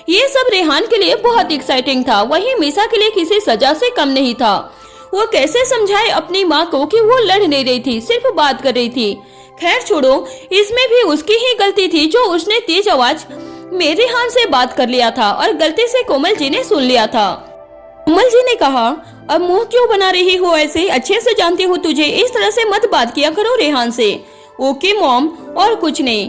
ये सब रेहान के लिए बहुत एक्साइटिंग था। वहीं मीसा के लिए किसी सजा से कम नहीं था। वो कैसे समझाए अपनी माँ को कि वो लड़ नहीं रही थी, सिर्फ बात कर रही थी। खैर छोड़ो, इसमें भी उसकी ही गलती थी जो उसने तेज आवाज में रेहान से बात कर लिया था और गलती से कोमल जी ने सुन लिया था। कोमल जी ने कहा, अब मुंह क्यों बना रही हो ऐसे? अच्छे से जानती हूँ तुझे, इस तरह से मत बात किया करो रेहान से। ओके मॉम, और कुछ नहीं।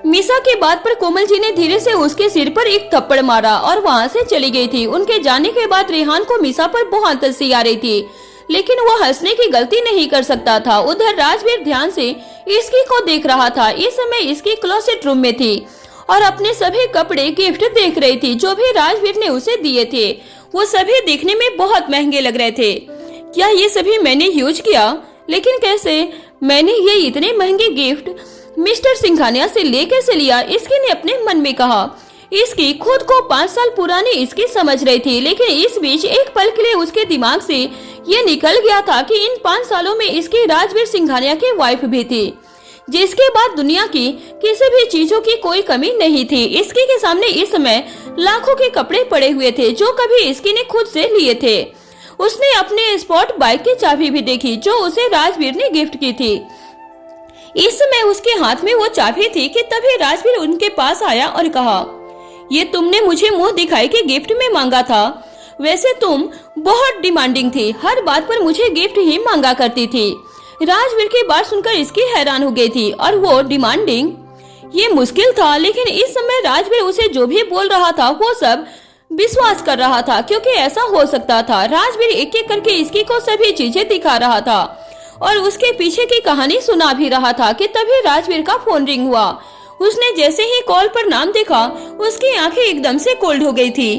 मीसा की बात पर कोमल जी ने धीरे से उसके सिर पर एक थप्पड़ मारा और वहाँ से चली गई थी। उनके जाने के बाद रेहान को मीसा पर बहुत हंसी आ रही थी, लेकिन वो हंसने की गलती नहीं कर सकता था। उधर राजवीर ध्यान से इसकी को देख रहा था। इस समय इसकी क्लोसेट रूम में थी और अपने सभी कपड़े गिफ्ट देख रही थी जो भी राजवीर ने उसे दिए थे। वो सभी देखने में बहुत महंगे लग रहे थे। क्या ये सभी मैंने यूज किया? लेकिन कैसे? मैंने ये इतने महंगे गिफ्ट मिस्टर सिंघानिया से ले कैसे लिया? इसकी ने अपने मन में कहा। इसकी खुद को 5 साल पुरानी इसकी समझ रही थी, लेकिन इस बीच एक पल के लिए उसके दिमाग से ये निकल गया था कि इन 5 सालों में इसकी राजवीर सिंघानिया की वाइफ भी थी, जिसके बाद दुनिया की किसी भी चीजों की कोई कमी नहीं थी। इसकी के सामने इस समय लाखों के कपड़े पड़े हुए थे जो कभी इसकी ने खुद से लिए थे। उसने अपने स्पोर्ट बाइक की चाबी भी देखी जो उसे राजवीर ने गिफ्ट की थी। इस समय उसके हाथ में वो चाबी थी कि तभी राजवीर उनके पास आया और कहा, ये तुमने मुझे मुंह दिखाई के गिफ्ट में मांगा था। वैसे तुम बहुत डिमांडिंग थी, हर बात पर मुझे गिफ्ट ही मांगा करती थी। राजवीर की बात सुनकर इसकी हैरान हो गई थी। और वो डिमांडिंग, ये मुश्किल था, लेकिन इस समय राजवीर उसे जो भी बोल रहा था वो सब विश्वास कर रहा था, क्योंकि ऐसा हो सकता था। राजवीर एक एक करके इसकी को सभी चीजें दिखा रहा था और उसके पीछे की कहानी सुना भी रहा था कि तभी राजवीर का फोन रिंग हुआ। उसने जैसे ही कॉल पर नाम देखा, उसकी आंखें एकदम से कोल्ड हो गई थी।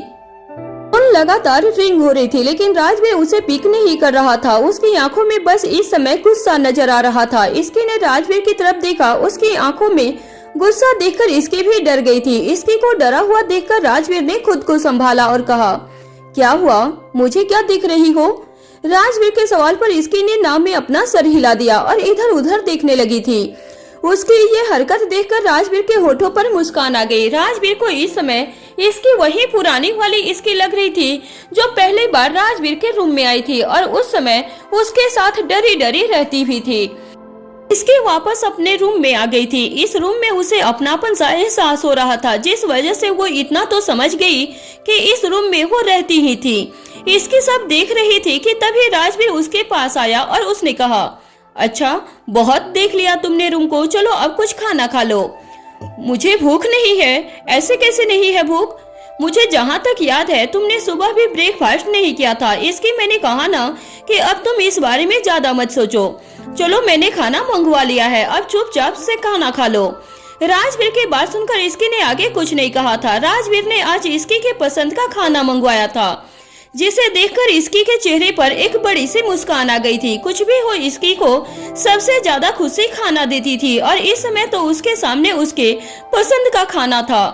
फोन लगातार रिंग हो रही थी, लेकिन राजवीर उसे पिक नहीं कर रहा था। उसकी आंखों में बस इस समय गुस्सा नजर आ रहा था। इसकी ने राजवीर की तरफ देखा। उसकी आंखों में गुस्सा देखकर इसकी भी डर गई थी। इसकी को डरा हुआ देखकर राजवीर ने खुद को संभाला और कहा, क्या हुआ? मुझे क्या दिख रही हो? राजवीर के सवाल पर इसकी ने नाम में अपना सर हिला दिया और इधर उधर देखने लगी थी। उसकी ये हरकत देखकर राजवीर के होठों पर मुस्कान आ गई। राजवीर को इस समय इसकी वही पुरानी वाली इसकी लग रही थी जो पहली बार राजवीर के रूम में आई थी और उस समय उसके साथ डरी डरी रहती हुई थी। इसकी वापस अपने रूम में आ गई थी। इस रूम में उसे अपनापन सा एहसास हो रहा था, जिस वजह से वो इतना तो समझ गई कि इस रूम में वो रहती ही थी। इसकी सब देख रही थी कि तभी राजवीर उसके पास आया और उसने कहा, अच्छा बहुत देख लिया तुमने रूम को, चलो अब कुछ खाना खा लो। मुझे भूख नहीं है। ऐसे कैसे नहीं है भूख? मुझे जहाँ तक याद है तुमने सुबह भी ब्रेकफास्ट नहीं किया था। इसकी मैंने कहा ना कि अब तुम इस बारे में ज्यादा मत सोचो। चलो मैंने खाना मंगवा लिया है, अब चुपचाप से खाना खा लो। राजवीर की बात सुनकर इसकी ने आगे कुछ नहीं कहा था। राजवीर ने आज इसकी के पसंद का खाना मंगवाया था, जिसे देखकर इसकी के चेहरे पर एक बड़ी सी मुस्कान आ गई थी। कुछ भी हो, इसकी को सबसे ज्यादा खुशी खाना देती थी और इस समय तो उसके सामने उसके पसंद का खाना था।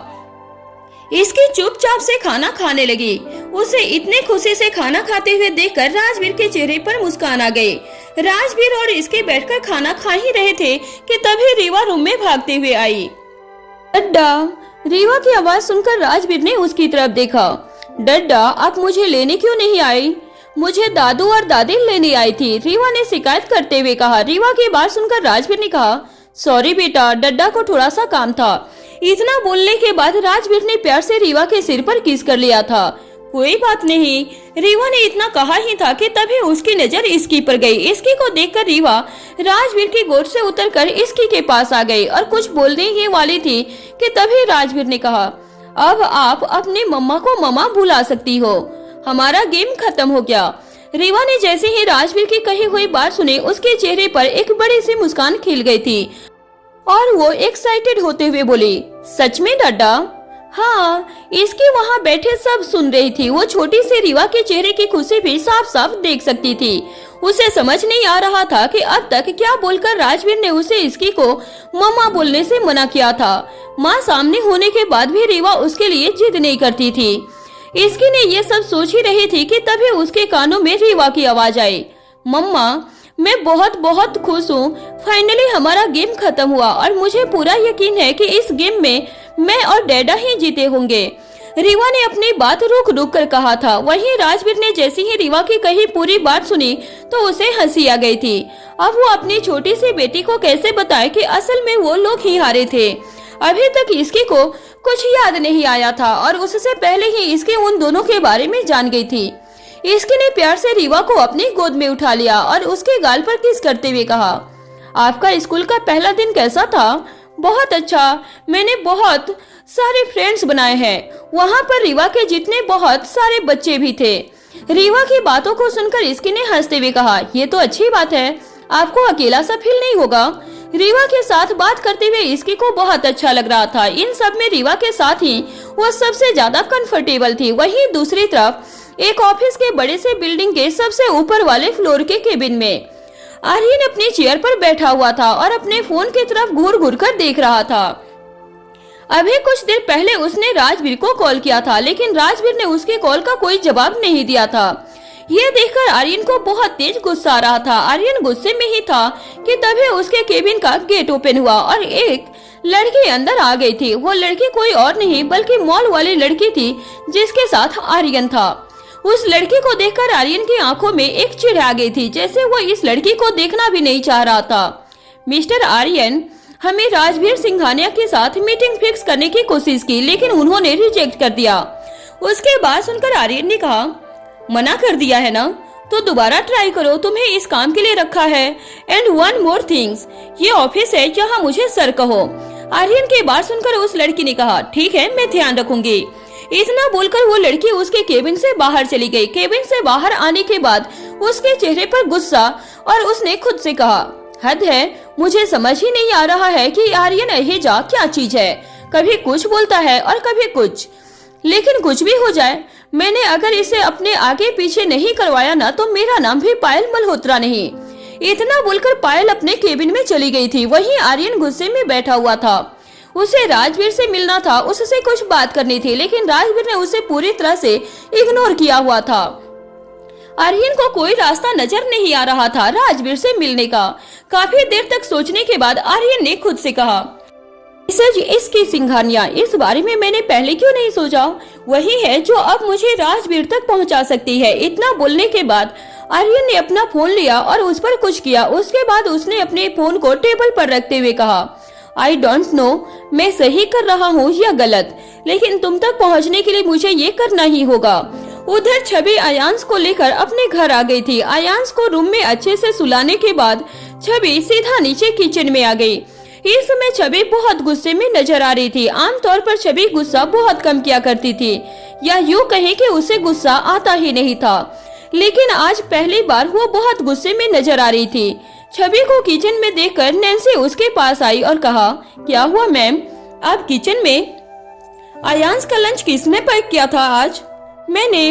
इसकी चुपचाप से खाना खाने लगी। उसे इतने खुशी से खाना खाते हुए देखकर राजवीर के चेहरे पर मुस्कान आ गई। राजवीर और इसके बैठकर खाना खा ही रहे थे कि तभी रीवा रूम में भागते हुए आई। डड्डा, रीवा की आवाज सुनकर राजवीर ने उसकी तरफ देखा। डड्डा, आप मुझे लेने क्यों नहीं आई? मुझे दादू और दादी लेने आई थी, रीवा ने शिकायत करते हुए कहा। रीवा की बात सुनकर राजवीर ने कहा, सॉरी बेटा, डड्डा को थोड़ा सा काम था। इतना बोलने के बाद राजवीर ने प्यार से रीवा के सिर पर किस कर लिया था। कोई बात नहीं, रीवा ने इतना कहा ही था कि तभी उसकी नजर इसकी पर गई। इसकी को देखकर रीवा राजवीर की गोद से उतरकर इसकी के पास आ गई और कुछ बोलने ही वाली थी कि तभी राजवीर ने कहा, अब आप अपने मम्मा को मम्मा बुला सकती हो, हमारा गेम खत्म हो गया। रीवा ने जैसे ही राजवीर की कही हुई बात सुनी, उसके चेहरे पर एक बड़ी सी मुस्कान खिल गई थी और वो एक्साइटेड होते हुए बोली, सच में डड्डा? हाँ, इसकी वहाँ बैठे सब सुन रही थी। वो छोटी सी रीवा के चेहरे की खुशी भी साफ साफ देख सकती थी। उसे समझ नहीं आ रहा था कि अब तक क्या बोलकर राजवीर ने उसे इसकी को मम्मा बोलने से मना किया था। माँ सामने होने के बाद भी रीवा उसके लिए जिद नहीं करती थी। इसकी ने ये सब सोच ही रही थी कि तभी उसके कानों में रीवा की आवाज आई, मम्मा, मैं बहुत बहुत खुश हूँ, फाइनली हमारा गेम खत्म हुआ और मुझे पूरा यकीन है कि इस गेम में मैं और डैडा ही जीते होंगे। रीवा ने अपनी बात रुक रुक कर कहा था। वहीं राजवीर ने जैसे ही रीवा की कही पूरी बात सुनी तो उसे हंसी आ गई थी। अब वो अपनी छोटी सी बेटी को कैसे बताए कि असल में वो लोग ही हारे थे। अभी तक इसकी को कुछ याद नहीं आया था और उससे पहले ही इसके उन दोनों के बारे में जान गई थी। इसकी ने प्यार से रीवा को अपनी गोद में उठा लिया और उसके गाल पर किस करते हुए कहा, आपका स्कूल का पहला दिन कैसा था? बहुत अच्छा, मैंने बहुत सारे फ्रेंड्स बनाए हैं। वहाँ पर रीवा के जितने बहुत सारे बच्चे भी थे। रीवा की बातों को सुनकर इसकी ने हंसते हुए कहा, ये तो अच्छी बात है, आपको अकेला सा फील नहीं होगा। रीवा के साथ बात करते हुए इसकी को बहुत अच्छा लग रहा था। इन सब में रीवा के साथ ही वो सबसे ज्यादा कंफर्टेबल थी। वहीं दूसरी तरफ एक ऑफिस के बड़े से बिल्डिंग के सबसे ऊपर वाले फ्लोर के केबिन में आर्यन अपनी चेयर पर बैठा हुआ था और अपने फोन की तरफ घूर घूर कर देख रहा था। अभी कुछ देर पहले उसने राजवीर को कॉल किया था, लेकिन राजवीर ने उसके कॉल का कोई जवाब नहीं दिया था। यह देखकर आर्यन को बहुत तेज गुस्सा आ रहा था। आर्यन गुस्से में ही था कि तभी उसके केबिन का गेट ओपन हुआ और एक लड़की अंदर आ गई थी। वो लड़की कोई और नहीं बल्कि मॉल वाली लड़की थी जिसके साथ आर्यन था। उस लड़की को देखकर आर्यन की आंखों में एक चिढ़ आ गई थी, जैसे वो इस लड़की को देखना भी नहीं चाह रहा था। मिस्टर आर्यन, हमें राजवीर सिंघानिया के साथ मीटिंग फिक्स करने की कोशिश की, लेकिन उन्होंने रिजेक्ट कर दिया। उसके बाद सुनकर आर्यन ने कहा, मना कर दिया है ना, तो दोबारा ट्राई करो, तुम्हें इस काम के लिए रखा है। एंड वन मोर थिंग्स, ये ऑफिस है, यहाँ मुझे सर कहो। आर्यन की बात सुनकर उस लड़की ने कहा, ठीक है, मैं ध्यान रखूंगी। इतना बोलकर वो लड़की उसके केबिन से बाहर चली गई। केबिन से बाहर आने के बाद उसके चेहरे पर गुस्सा और उसने खुद से कहा, हद है, मुझे समझ ही नहीं आ रहा है कि आर्यन अहेजा क्या चीज है। कभी कुछ बोलता है और कभी कुछ, लेकिन कुछ भी हो जाए, मैंने अगर इसे अपने आगे पीछे नहीं करवाया ना तो मेरा नाम भी पायल मल्होत्रा नहीं। इतना बोलकर पायल अपने केबिन में चली गई थी। वहीं आर्यन गुस्से में बैठा हुआ था। उसे राजवीर से मिलना था, उससे कुछ बात करनी थी, लेकिन राजवीर ने उसे पूरी तरह से इग्नोर किया हुआ था। आर्यन को कोई रास्ता नजर नहीं आ रहा था राजवीर से मिलने का। काफी देर तक सोचने के बाद आर्यन ने खुद से कहा, इसकी सिंघानिया, इस बारे में मैंने पहले क्यों नहीं सोचा? वही है जो अब मुझे राजवीर तक पहुंचा सकती है। इतना बोलने के बाद आर्यन ने अपना फोन लिया और उस पर कुछ किया। उसके बाद उसने अपने फोन को टेबल पर रखते हुए कहा, आई डोंट नो मैं सही कर रहा हूँ या गलत, लेकिन तुम तक पहुँचने के लिए मुझे ये करना ही होगा। उधर छवि आयांश को लेकर अपने घर आ गई थी। आयांश को रूम में अच्छे से सुलाने के बाद छवि सीधा नीचे किचन में आ गई। इस समय छवि बहुत गुस्से में नजर आ रही थी। आमतौर पर छवि गुस्सा बहुत कम किया करती थी, या यूँ कहें कि उसे गुस्सा आता ही नहीं था, लेकिन आज पहली बार वो बहुत गुस्से में नजर आ रही थी। छवि को किचन में देखकर नैन्सी उसके पास आई और कहा, क्या हुआ मैम, आप किचन में? आयांश का लंच किसने पैक किया था आज? मैंने।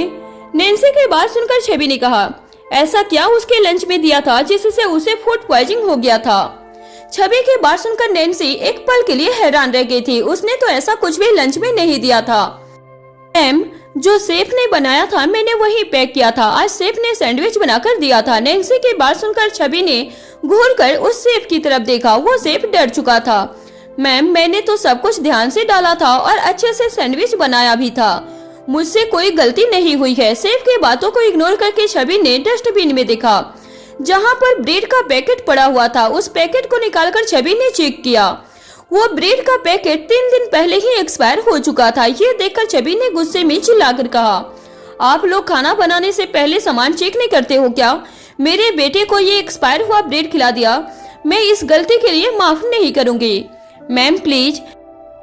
नैन्सी की बात सुनकर छवि ने कहा, ऐसा क्या उसके लंच में दिया था जिससे उसे फूड पॉइजनिंग हो गया था? छवि की बात सुनकर नैन्सी एक पल के लिए हैरान रह गई थी। उसने तो ऐसा कुछ भी लंच में नहीं दिया था। मैम, जो शेफ ने बनाया था मैंने वही पैक किया था। आज शेफ ने सैंडविच बनाकर दिया था। नैन्सी की बात सुनकर छवि ने घूरकर उस शेफ की तरफ देखा। वो शेफ डर चुका था। मैम, मैंने तो सब कुछ ध्यान से डाला था और अच्छे से सैंडविच बनाया भी था। मुझसे कोई गलती नहीं हुई है। शेफ की बातों को इग्नोर करके छवि ने डस्टबिन में देखा जहाँ पर ब्रेड का पैकेट पड़ा हुआ था। उस पैकेट को निकालकर छवि ने चेक किया। वो ब्रेड का पैकेट 3 दिन पहले ही एक्सपायर हो चुका था। ये देखकर छवि ने गुस्से में चिल्लाकर कहा, आप लोग खाना बनाने से पहले सामान चेक नहीं करते हो क्या? मेरे बेटे को ये एक्सपायर हुआ ब्रेड खिला दिया। मैं इस गलती के लिए माफ नहीं करूंगी। मैम प्लीज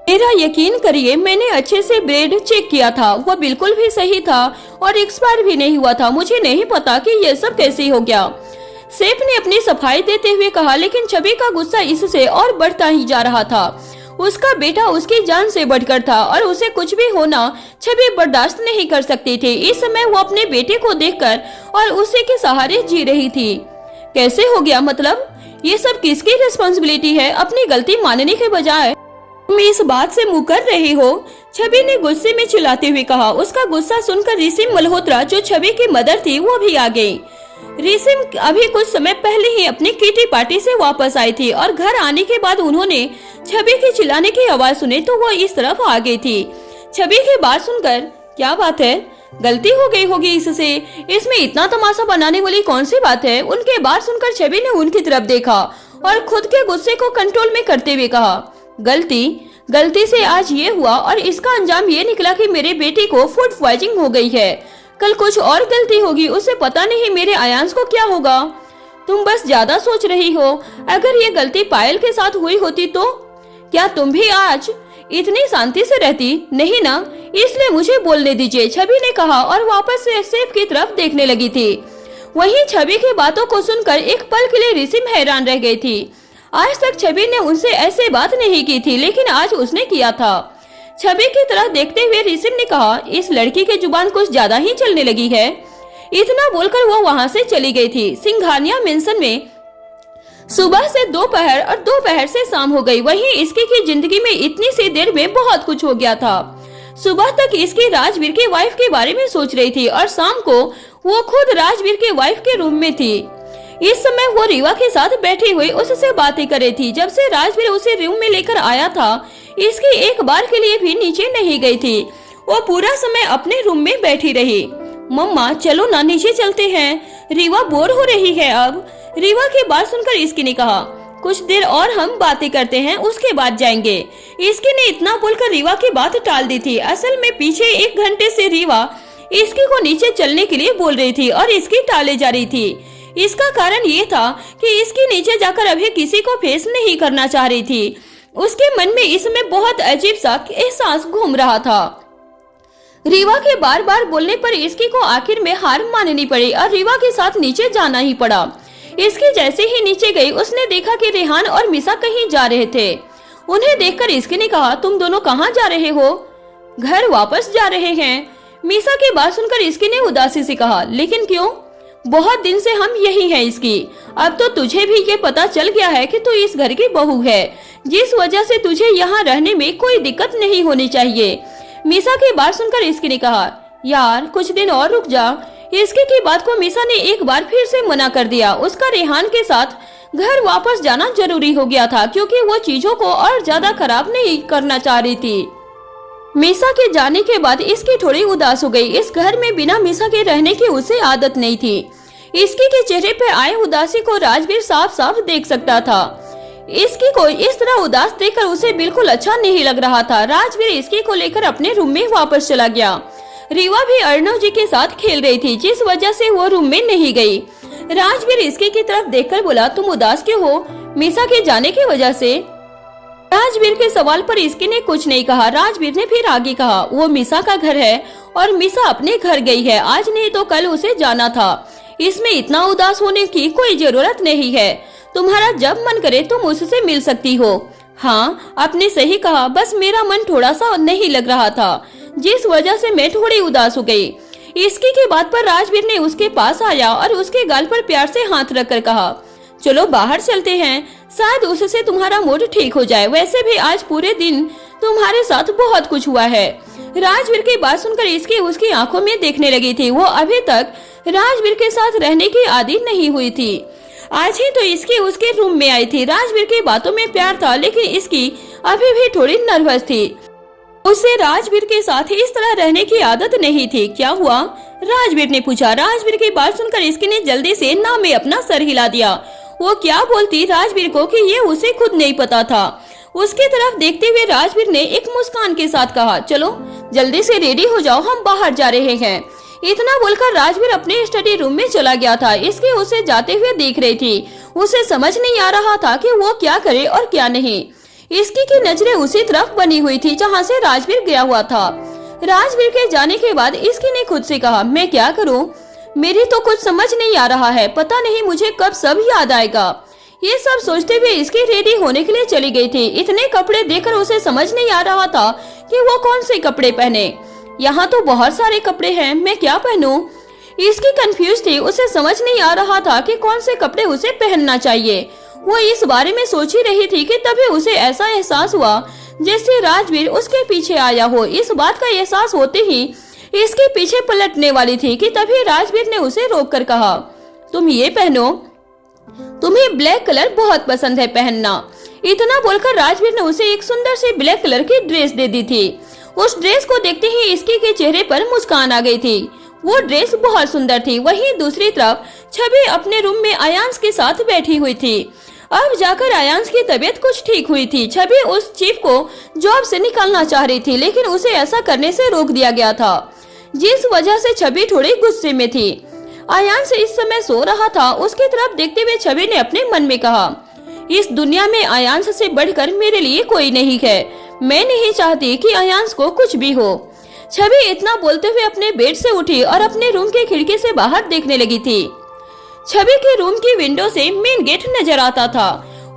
मेरा यकीन करिए, मैंने अच्छे से ब्रेड चेक किया था। वो बिल्कुल भी सही था और एक्सपायर भी नहीं हुआ था। मुझे नहीं पता कि ये सब कैसे हो गया। शेफ ने अपनी सफाई देते हुए कहा, लेकिन छवि का गुस्सा इससे और बढ़ता ही जा रहा था। उसका बेटा उसकी जान से बढ़कर था और उसे कुछ भी होना छवि बर्दाश्त नहीं कर सकती थी। इस समय वो अपने बेटे को देखकर और उसी के सहारे जी रही थी। कैसे हो गया? मतलब ये सब किसकी रिस्पॉन्सिबिलिटी है? अपनी गलती मानने के बजाय तुम इस बात से मुकर रहे हो, छवि ने गुस्से में चिल्लाते हुए कहा। उसका गुस्सा सुनकर रिसिम मल्होत्रा, जो छवि की मदर थी, वो भी आ गई। रिसिम अभी कुछ समय पहले ही अपनी किटी पार्टी से वापस आई थी और घर आने के बाद उन्होंने छवि के चिल्लाने की आवाज सुनी तो वो इस तरफ आ गई थी। छवि की बात सुनकर, क्या बात है? गलती हो गई होगी इससे। इसमें इतना तमाशा बनाने वाली कौन सी बात है? उनके बात सुनकर छवि ने उनकी तरफ देखा और खुद के गुस्से को कंट्रोल में करते हुए कहा, गलती से आज ये हुआ और इसका अंजाम ये निकला कि मेरे बेटे को फूड पॉइजनिंग हो गई है। कल कुछ और गलती होगी, उसे पता नहीं मेरे आयांश को क्या होगा। तुम बस ज्यादा सोच रही हो। अगर ये गलती पायल के साथ हुई होती तो क्या तुम भी आज इतनी शांति से रहती? नहीं ना, इसलिए मुझे बोलने दीजिए, छवि ने कहा और वापस से शेफ की तरफ देखने लगी थी। वहीं छवि की बातों को सुनकर एक पल के लिए रिसिम हैरान रह गई थी। आज तक छवि ने उनसे ऐसे बात नहीं की थी, लेकिन आज उसने किया था। छवि की तरफ देखते हुए रिसिम ने कहा, इस लड़की की जुबान कुछ ज्यादा ही चलने लगी है। इतना बोलकर वो वहाँ से चली गई थी। सिंघानिया मेंशन में सुबह से दोपहर और दोपहर से शाम हो गई। वहीं इसकी की जिंदगी में इतनी सी देर में बहुत कुछ हो गया था। सुबह तक इसकी राजवीर की वाइफ के बारे में सोच रही थी और शाम को वो खुद राजवीर के वाइफ के रूम में थी। इस समय वो रीवा के साथ बैठी हुई उससे बातें कर रही थी। जब से राजवीर उसे रूम में लेकर आया था, इसकी एक बार के लिए भी नीचे नहीं गई थी। वो पूरा समय अपने रूम में बैठी रही। मम्मा चलो ना नीचे चलते हैं, रीवा बोर हो रही है अब। रीवा की बात सुनकर इसकी ने कहा, कुछ देर और हम बातें करते हैं, उसके बाद जाएंगे। इसकी ने इतना बोलकर रीवा की बात टाल दी थी। असल में पीछे 1 घंटे से रीवा इसकी को नीचे चलने के लिए बोल रही थी और इसकी टाले जा रही थी। इसका कारण ये था कि इसकी नीचे जाकर अभी किसी को फेस नहीं करना चाह रही थी। उसके मन में इसमें बहुत अजीब सा एहसास घूम रहा था। रीवा के बार बार बोलने पर इसकी को आखिर में हार माननी पड़ी और रीवा के साथ नीचे जाना ही पड़ा। इसकी जैसे ही नीचे गई, उसने देखा कि रेहान और मिसा कहीं जा रहे थे। उन्हें देखकर इसकी ने कहा, तुम दोनों कहाँ जा रहे हो? घर वापस जा रहे हैं। मिसा की बात सुनकर इसकी ने उदासी से कहा, लेकिन क्यों? बहुत दिन से हम यही हैं इसकी। अब तो तुझे भी ये पता चल गया है कि तू इस घर की बहू है, जिस वजह से तुझे यहाँ रहने में कोई दिक्कत नहीं होनी चाहिए। मिसा की बात सुनकर इसकी ने कहा, यार कुछ दिन और रुक जा। इसकी की बात को मिसा ने एक बार फिर से मना कर दिया। उसका रेहान के साथ घर वापस जाना जरूरी हो गया था, क्योंकि वो चीजों को और ज्यादा खराब नहीं करना चाह रही थी। मिसा के जाने के बाद इसकी थोड़ी उदास हो गई। इस घर में बिना मिसा के रहने की उसे आदत नहीं थी। इसकी के चेहरे पर आए उदासी को राजवीर साफ साफ देख सकता था। इसकी को इस तरह उदास देखकर उसे बिल्कुल अच्छा नहीं लग रहा था। राजवीर इसकी को लेकर अपने रूम में वापस चला गया। रीवा भी अर्णव जी के साथ खेल रही थी, जिस वजह से वो रूम में नहीं गई। राजवीर इसकी की तरफ देखकर बोला, तुम उदास क्यों हो? मिसा के जाने की वजह से? राजवीर के सवाल पर इसकी ने कुछ नहीं कहा। राजवीर ने फिर आगे कहा, वो मिसा का घर है और मिसा अपने घर गई है। आज नहीं तो कल उसे जाना था। इसमें इतना उदास होने की कोई जरूरत नहीं है। तुम्हारा जब मन करे तुम उससे मिल सकती हो। हाँ, आपने सही कहा, बस मेरा मन थोड़ा सा नहीं लग रहा था, जिस वजह से मैं थोड़ी उदास हो गई। इसकी की बात पर राजवीर ने उसके पास आया और उसके गाल पर प्यार से हाथ रखकर कहा, चलो बाहर चलते हैं, शायद उससे तुम्हारा मूड ठीक हो जाए। वैसे भी आज पूरे दिन तुम्हारे साथ बहुत कुछ हुआ है। राजवीर की बात सुनकर इसकी उसकी आंखों में देखने लगी थी। वो अभी तक राजवीर के साथ रहने की आदी नहीं हुई थी। आज ही तो इसकी उसके रूम में आई थी। राजवीर की बातों में प्यार था, लेकिन इसकी अभी भी थोड़ी नर्वस थी। उसे राजवीर के साथ इस तरह रहने की आदत नहीं थी। क्या हुआ? राजवीर ने पूछा। राजवीर की बात सुनकर इसकी ने जल्दी से ना में अपना सर हिला दिया। वो क्या बोलती राजवीर को कि ये उसे खुद नहीं पता था। उसकी तरफ देखते हुए राजवीर ने एक मुस्कान के साथ कहा, चलो जल्दी से रेडी हो जाओ, हम बाहर जा रहे हैं। इतना बोलकर राजवीर अपने स्टडी रूम में चला गया था। इसकी उसे जाते हुए देख रही थी। उसे समझ नहीं आ रहा था कि वो क्या करे और क्या नहीं। इसकी की नजरें उसी तरफ बनी हुई थी जहाँ से राजवीर गया हुआ था। राजवीर के जाने के बाद इसकी ने खुद से कहा, मैं क्या करूं? मेरी तो कुछ समझ नहीं आ रहा है। पता नहीं मुझे कब सब याद आएगा। ये सब सोचते हुए इसकी रेडी होने के लिए चली गई थी। इतने कपड़े देखकर उसे समझ नहीं आ रहा था कि वो कौन से कपड़े पहने। यहाँ तो बहुत सारे कपड़े हैं, मैं क्या पहनूं? इसकी कंफ्यूज थी। उसे समझ नहीं आ रहा था कि कौन से कपड़े उसे पहनना चाहिए। वो इस बारे में सोच ही रही थी कि तभी उसे ऐसा एहसास हुआ जैसे राजवीर उसके पीछे आया हो। इस बात का एहसास होते ही इसके पीछे पलटने वाली थी कि तभी राजवीर ने उसे रोककर कहा, तुम ये पहनो, तुम्हें ब्लैक कलर बहुत पसंद है पहनना। इतना बोलकर राजवीर ने उसे एक सुंदर सी ब्लैक कलर की ड्रेस दे दी थी। उस ड्रेस को देखते ही इसकी के चेहरे पर मुस्कान आ गई थी। वो ड्रेस बहुत सुंदर थी। वहीं दूसरी तरफ छवि अपने रूम में आयांश के साथ बैठी हुई थी। अब जाकर आयांश की तबीयत कुछ ठीक हुई थी। छवि उस चीफ को जॉब से निकालना चाह रही थी, लेकिन उसे ऐसा करने से रोक दिया गया था, जिस वजह से छवि थोड़ी गुस्से में थी। आयांश इस समय सो रहा था। उसकी तरफ देखते हुए छवि ने अपने मन में कहा, इस दुनिया में आयांश से बढ़कर मेरे लिए कोई नहीं है। मैं नहीं चाहती कि आयांश को कुछ भी हो। छवि इतना बोलते हुए अपने बेड से उठी और अपने रूम की खिड़की से बाहर देखने लगी थी। छवि के रूम की विंडो से मेन गेट नजर आता था।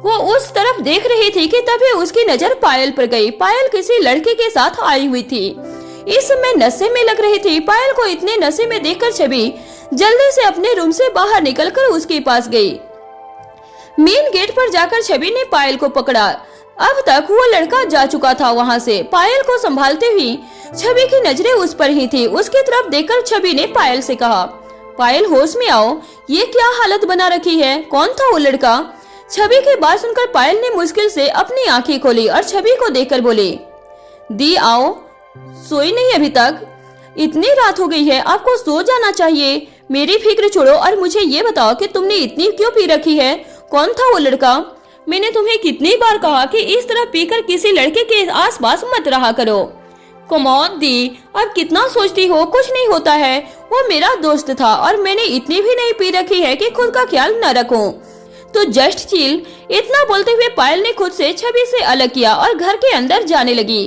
वो उस तरफ देख रही थी कि तभी उसकी नजर पायल पर गई। पायल किसी लड़के के साथ आई हुई थी। इस समय नशे में लग रही थी। पायल को इतने नशे में देखकर छवि जल्दी से अपने रूम से बाहर निकलकर उसके पास गई। मेन गेट पर जाकर छवि ने पायल को पकड़ा। अब तक वो लड़का जा चुका था वहाँ से। पायल को संभालते हुए छवि की नजरें उस पर ही थी। उसकी तरफ देखकर छवि ने पायल से कहा, पायल होश में आओ, ये क्या हालत बना रखी है? कौन था वो लड़का? छवि की बात सुनकर पायल ने मुश्किल से अपनी आंखें खोली और छवि को देखकर बोली, दी आओ, सोई नहीं अभी तक? इतनी रात हो गई है, आपको सो जाना चाहिए। मेरी फिक्र छोड़ो और मुझे ये बताओ कि तुमने इतनी क्यों पी रखी है? कौन था वो लड़का? मैंने तुम्हें कितनी बार कहा कि इस तरह पीकर किसी लड़के के आसपास मत रहा करो। कमौन दी, अब कितना सोचती हो? कुछ नहीं होता है, वो मेरा दोस्त था और मैंने इतनी भी नहीं पी रखी है कि खुद का ख्याल न रखूं। तो जस्ट चिल। इतना बोलते हुए पायल ने खुद से छवि से अलग किया और घर के अंदर जाने लगी।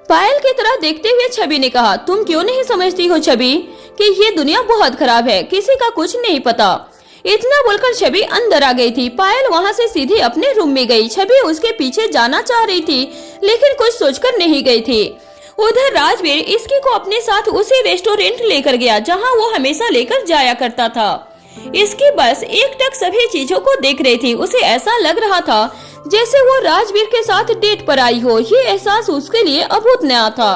पायल की तरह देखते हुए छवि ने कहा, तुम क्यों नहीं समझती हो छवि कि ये दुनिया बहुत खराब है, किसी का कुछ नहीं पता। इतना बोलकर छवि अंदर आ गई थी। पायल वहाँ से सीधे अपने रूम में गई। छवि उसके पीछे जाना चाह रही थी, लेकिन कुछ सोचकर नहीं गई थी। उधर राजवीर इसकी को अपने साथ उसी रेस्टोरेंट लेकर गया जहाँ वो हमेशा लेकर जाया करता था। इसकी बस एकटक सभी चीजों को देख रही थी। उसे ऐसा लग रहा था जैसे वो राजवीर के साथ डेट पर आई हो। ये एहसास उसके लिए अभूत नया था।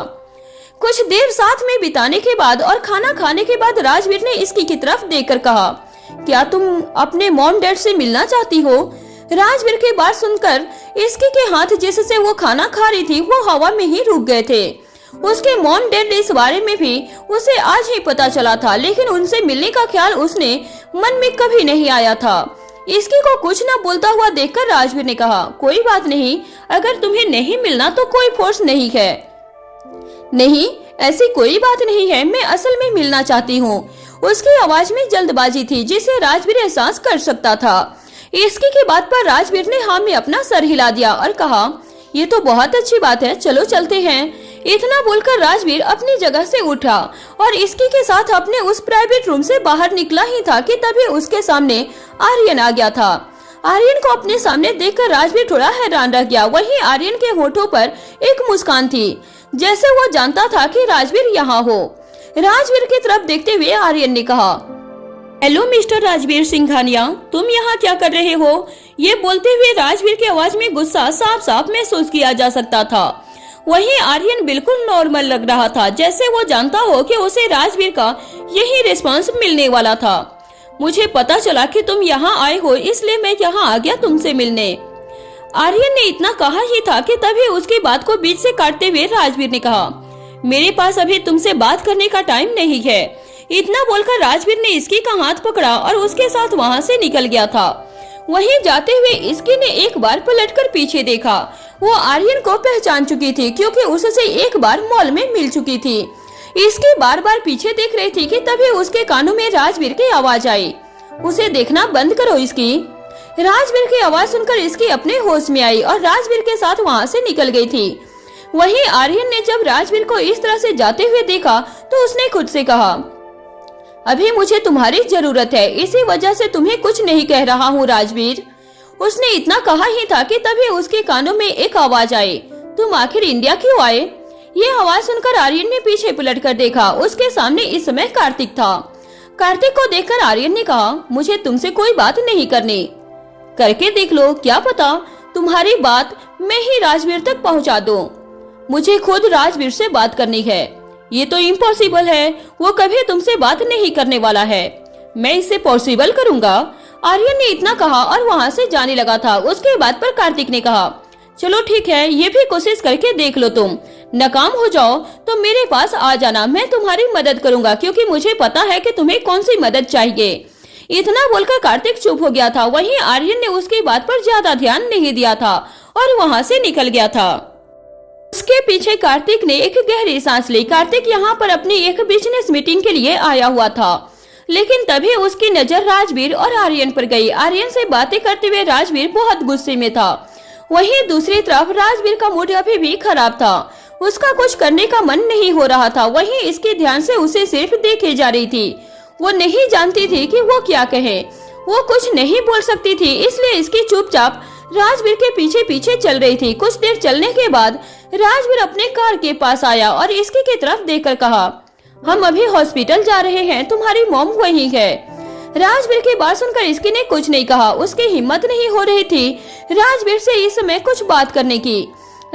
कुछ देर साथ में बिताने के बाद और खाना खाने के बाद राजवीर ने इसकी की तरफ देखकर कहा, क्या तुम अपने मॉम डैड से मिलना चाहती हो? राजवीर की बात सुनकर इसकी के हाथ जिससे वो खाना खा रही थी वो हवा में ही रुक गए थे। उसके मॉम डैड इस बारे में भी उसे आज ही पता चला था, लेकिन उनसे मिलने का ख्याल उसने मन में कभी नहीं आया था। इसकी को कुछ न बोलता हुआ देखकर राजवीर ने कहा, कोई बात नहीं, अगर तुम्हें नहीं मिलना तो कोई फोर्स नहीं है। नहीं, ऐसी कोई बात नहीं है, मैं असल में मिलना चाहती हूँ। उसकी आवाज में जल्दबाजी थी जिसे राजवीर एहसास कर सकता था। इसकी की बात पर राजवीर ने हाँ में अपना सर हिला दिया और कहा, ये तो बहुत अच्छी बात है, चलो चलते हैं। इतना बोलकर राजवीर अपनी जगह से उठा और इसकी के साथ अपने उस प्राइवेट रूम से बाहर निकला ही था कि तभी उसके सामने आर्यन आ गया था। आर्यन को अपने सामने देखकर राजवीर थोड़ा हैरान रह गया। वहीं आर्यन के होठों पर एक मुस्कान थी, जैसे वो जानता था कि राजवीर यहाँ हो। राजवीर की तरफ देखते हुए आर्यन ने कहा, हेलो मिस्टर राजवीर सिंघानिया, तुम यहाँ क्या कर रहे हो? ये बोलते हुए राजवीर की आवाज में गुस्सा साफ साफ महसूस किया जा सकता था। वहीं आर्यन बिल्कुल नॉर्मल लग रहा था, जैसे वो जानता हो कि उसे राजवीर का यही रिस्पांस मिलने वाला था। मुझे पता चला कि तुम यहाँ आए हो, इसलिए मैं यहाँ आ गया तुमसे मिलने। आर्यन ने इतना कहा ही था कि तभी उसकी बात को बीच से काटते हुए राजवीर ने कहा, मेरे पास अभी तुमसे बात करने का टाइम नहीं है। इतना बोलकर राजवीर ने इसकी का हाथ पकड़ा और उसके साथ वहाँ से निकल गया था। वहीं जाते हुए इसकी ने एक बार पलटकर पीछे देखा। वो आर्यन को पहचान चुकी थी क्योंकि उससे एक बार मॉल में मिल चुकी थी। इसकी बार बार पीछे देख रही थी कि तभी उसके कानों में राजवीर की आवाज आई, उसे देखना बंद करो इसकी। राजवीर की आवाज सुनकर इसकी अपने होश में आई और राजवीर के साथ वहाँ से निकल गई थी। वहीं आर्यन ने जब राजवीर को इस तरह से जाते हुए देखा तो उसने खुद से कहा, अभी मुझे तुम्हारी जरूरत है, इसी वजह से तुम्हें कुछ नहीं कह रहा हूँ राजवीर। उसने इतना कहा ही था कि तभी उसके कानों में एक आवाज आई, तुम आखिर इंडिया क्यों आए? ये आवाज सुनकर आर्यन ने पीछे पलटकर देखा। उसके सामने इस समय कार्तिक था। कार्तिक को देखकर आर्यन ने कहा, मुझे तुमसे कोई बात नहीं करनी, करके देख लो, क्या पता तुम्हारी बात मैं ही राजवीर तक पहुंचा दूं। मुझे खुद राजवीर से बात करनी है। ये तो इम्पॉसिबल है, वो कभी तुमसे बात नहीं करने वाला है, मैं इसे पॉसिबल करूंगा। आर्यन ने इतना कहा और वहाँ से जाने लगा था। उसके बाद पर कार्तिक ने कहा, चलो ठीक है, ये भी कोशिश करके देख लो, तुम नाकाम हो जाओ तो मेरे पास आ जाना, मैं तुम्हारी मदद करूंगा क्योंकि मुझे पता है कि तुम्हें कौन सी मदद चाहिए। इतना बोलकर कार्तिक चुप हो गया था। वहीं आर्यन ने उसकी बात पर ज्यादा ध्यान नहीं दिया था और वहाँ से निकल गया था। उसके पीछे कार्तिक ने एक गहरी सांस ली। कार्तिक यहाँ पर अपनी एक बिजनेस मीटिंग के लिए आया हुआ था, लेकिन तभी उसकी नजर राजवीर और आर्यन पर गई। आर्यन से बातें करते हुए राजवीर बहुत गुस्से में था। वहीं दूसरी तरफ राजवीर का मूड अभी भी खराब था, उसका कुछ करने का मन नहीं हो रहा था। वहीं इसके ध्यान से उसे सिर्फ देखे जा रही थी। वो नहीं जानती थी कि वो क्या कहे, वो कुछ नहीं बोल सकती थी, इसलिए इसकी चुपचाप राजवीर के पीछे पीछे चल रही थी। कुछ देर चलने के बाद राजवीर अपने कार के पास आया और इसकी की तरफ देखकर कहा, हम अभी हॉस्पिटल जा रहे हैं, तुम्हारी मॉम वहीं है। राजवीर की बात सुनकर इसकी ने कुछ नहीं कहा। उसकी हिम्मत नहीं हो रही थी राजवीर से इस समय कुछ बात करने की।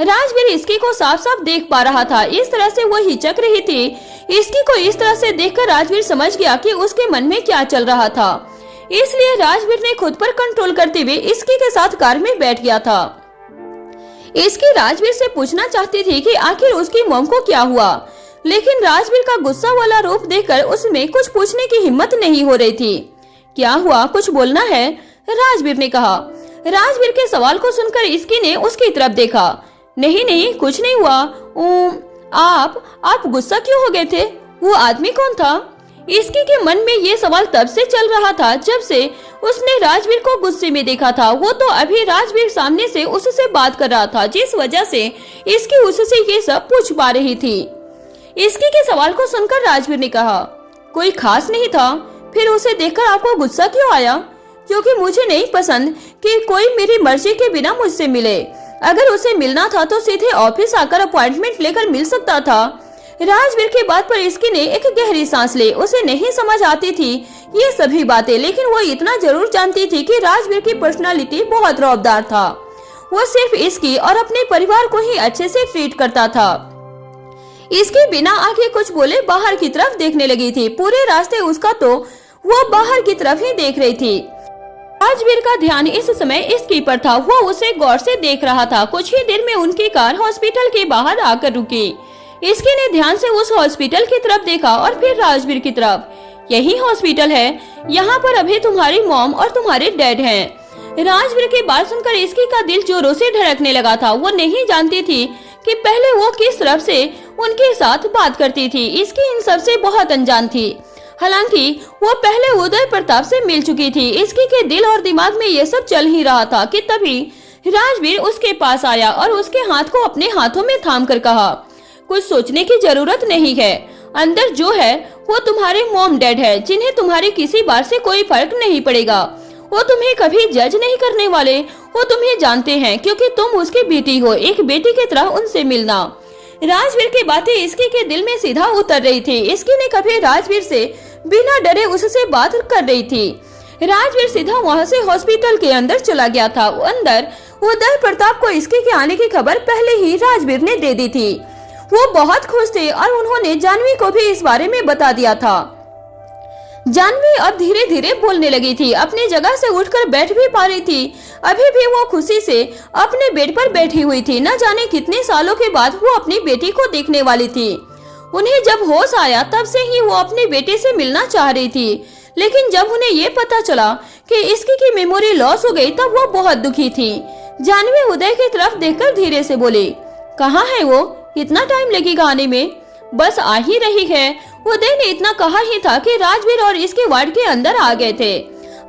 राजवीर इसकी को साफ साफ देख पा रहा था, इस तरह से वो हिचक रही थी। इसकी को इस तरह से देखकर राजवीर समझ गया कि उसके मन में क्या चल रहा था, इसलिए राजवीर ने खुद पर कंट्रोल करते हुए इसकी के साथ कार में बैठ गया था। इसकी राजवीर से पूछना चाहती थी कि आखिर उसकी मॉम को क्या हुआ, लेकिन राजवीर का गुस्सा वाला रूप देखकर उसमें कुछ पूछने की हिम्मत नहीं हो रही थी। क्या हुआ, कुछ बोलना है? राजवीर ने कहा। राजवीर के सवाल को सुनकर इसकी ने उसकी तरफ देखा। नहीं नहीं, कुछ नहीं हुआ। आप गुस्सा क्यों हो गए थे? वो आदमी कौन था? इसकी के मन में ये सवाल तब से चल रहा था जब से उसने राजवीर को गुस्से में देखा था। वो तो अभी राजवीर सामने से उससे बात कर रहा था, जिस वजह से इसकी उससे ये सब पूछ पा रही थी। इसकी के सवाल को सुनकर राजवीर ने कहा, कोई खास नहीं था, फिर उसे देखकर आपको गुस्सा क्यों आया? क्योंकि मुझे नहीं पसंद कि कोई मेरी मर्जी के बिना मुझसे मिले। अगर उसे मिलना था तो सीधे ऑफिस आकर अपॉइंटमेंट लेकर मिल सकता था। राजवीर की बात पर इसकी ने एक गहरी सांस ली। उसे नहीं समझ आती थी ये सभी बातें, लेकिन वो इतना जरूर जानती थी कि राजवीर की पर्सनालिटी बहुत रौबदार था। वो सिर्फ इसकी और अपने परिवार को ही अच्छे से ट्रीट करता था। इसके बिना आगे कुछ बोले बाहर की तरफ देखने लगी थी। पूरे रास्ते उसका तो वो बाहर की तरफ ही देख रही थी। राजवीर का ध्यान इस समय इसकी पर था, वो उसे गौर से देख रहा था। कुछ ही देर में उनकी कार हॉस्पिटल के बाहर आकर रुकी। इसके ने ध्यान से उस हॉस्पिटल की तरफ देखा और फिर राजवीर की तरफ। यही हॉस्पिटल है, यहाँ पर अभी तुम्हारी मॉम और तुम्हारे डैड हैं। राजवीर की बात सुनकर इसकी का दिल जोरों से धड़कने लगा था। वो नहीं जानती थी कि पहले वो किस तरफ से उनके साथ बात करती थी। इसकी इन सब से बहुत अनजान थी। हालांकि वो पहले उदय प्रताप से मिल चुकी थी। इसकी के दिल और दिमाग में ये सब चल ही रहा था कि तभी राजवीर उसके पास आया और उसके हाथ को अपने हाथों में थाम कर कहा, कुछ सोचने की जरूरत नहीं है, अंदर जो है वो तुम्हारे मॉम डैड है, जिन्हें तुम्हारी किसी बात से कोई फर्क नहीं पड़ेगा। वो तुम्हें कभी जज नहीं करने वाले, वो तुम्हें जानते हैं क्योंकि तुम उसकी बेटी हो। एक बेटी की तरह उनसे मिलना। राजवीर की बातें इसकी के दिल में सीधा उतर रही थी। इसकी ने कभी राजवीर से बिना डरे उससे बात कर रही थी। राजवीर सीधा वहाँ से हॉस्पिटल के अंदर चला गया था। अंदर उदय प्रताप को इसकी के आने की खबर पहले ही राजवीर ने दे दी थी। वो बहुत खुश थे और उन्होंने जानवी को भी इस बारे में बता दिया था। जानवी अब धीरे धीरे बोलने लगी थी, अपनी जगह से उठकर बैठ भी पा रही थी। अभी भी वो खुशी से अपने बेड पर बैठी हुई थी। न जाने कितने सालों के बाद वो अपनी बेटी को देखने वाली थी। उन्हें जब होश आया तब से ही वो अपने बेटे से मिलना चाह रही थी, लेकिन जब उन्हें ये पता चला कि इसकी की मेमोरी लॉस हो गई तब वो बहुत दुखी थी। जानवी उदय की तरफ देखकर धीरे से बोली, कहाँ है वो? कितना टाइम लगेगा आने में? बस आ ही रही है। उदय ने इतना कहा ही था कि राजवीर और इसके वार्ड के अंदर आ गए थे।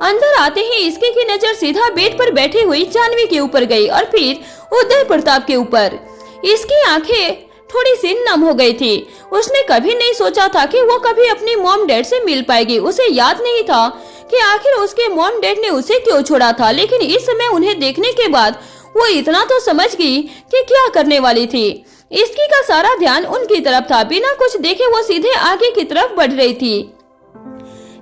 अंदर आते ही इसकी की नजर सीधा बेड पर बैठी हुई जानवी के ऊपर गई और फिर उदय प्रताप के ऊपर। इसकी आंखें थोड़ी सी नम हो गई थी। उसने कभी नहीं सोचा था कि वो कभी अपनी मॉम डैड से मिल पाएगी। उसे याद नहीं था कि आखिर उसके मॉम डैड ने उसे क्यों छोड़ा था, लेकिन इस समय उन्हें देखने के बाद वो इतना तो समझ गई कि क्या करने वाली थी। इसकी का सारा ध्यान उनकी तरफ था। बिना कुछ देखे वो सीधे आगे की तरफ बढ़ रही थी।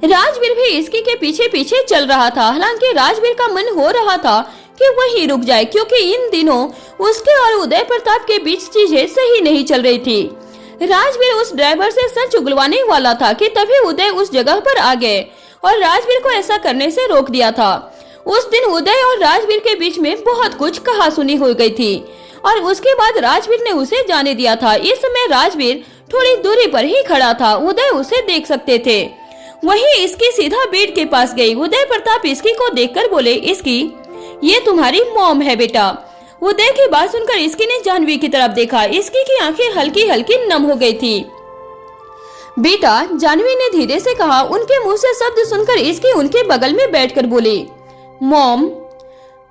राजवीर भी इसकी के पीछे पीछे चल रहा था। हालांकि राजवीर का मन हो रहा था कि वही रुक जाए, क्योंकि इन दिनों उसके और उदय प्रताप के बीच चीजें सही नहीं चल रही थी। राजवीर उस ड्राइवर से सच उगलवाने वाला था कि तभी उदय उस जगह पर आ गए और राजवीर को ऐसा करने से रोक दिया था। उस दिन उदय और राजवीर के बीच में बहुत कुछ कहा सुनी हो गई थी और उसके बाद राजवीर ने उसे जाने दिया था। इस समय राजवीर थोड़ी दूरी पर ही खड़ा था। उदय उसे देख सकते थे। वहीं इसकी सीधा बेड के पास गई। उदय प्रताप इसकी को देखकर बोले, इसकी ये तुम्हारी मॉम है बेटा। उदय की बात सुनकर इसकी ने जानवी की तरफ देखा। इसकी की आंखें हल्की हल्की नम हो गई थी। बेटा, जानवी ने धीरे से कहा। उनके मुंह से शब्द सुनकर इसकी उनके बगल में बैठकर बोली, मॉम।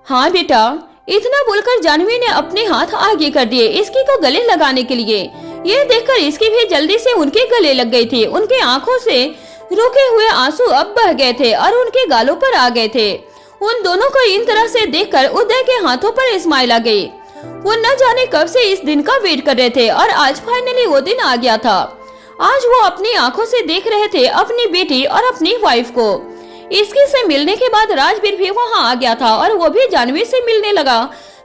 हाँ बेटा। इतना बोलकर जानवी ने अपने हाथ आगे कर दिए इसकी को गले लगाने के लिए। ये देखकर इसकी भी जल्दी से उनके गले लग गई थी। उनके आंखों से रुके हुए आंसू अब बह गए थे और उनके गालों पर आ गए थे। उन दोनों को इन तरह से देखकर उदय के हाथों पर स्माइल आ गई। वो न जाने कब से इस दिन का वेट कर रहे थे और आज फाइनली वो दिन आ गया था। आज वो अपनी आंखों से देख रहे थे अपनी बेटी और अपनी वाइफ को। इसकी से मिलने के बाद राजवीर भी वहाँ आ गया था और वो भी जानवी से मिलने लगा।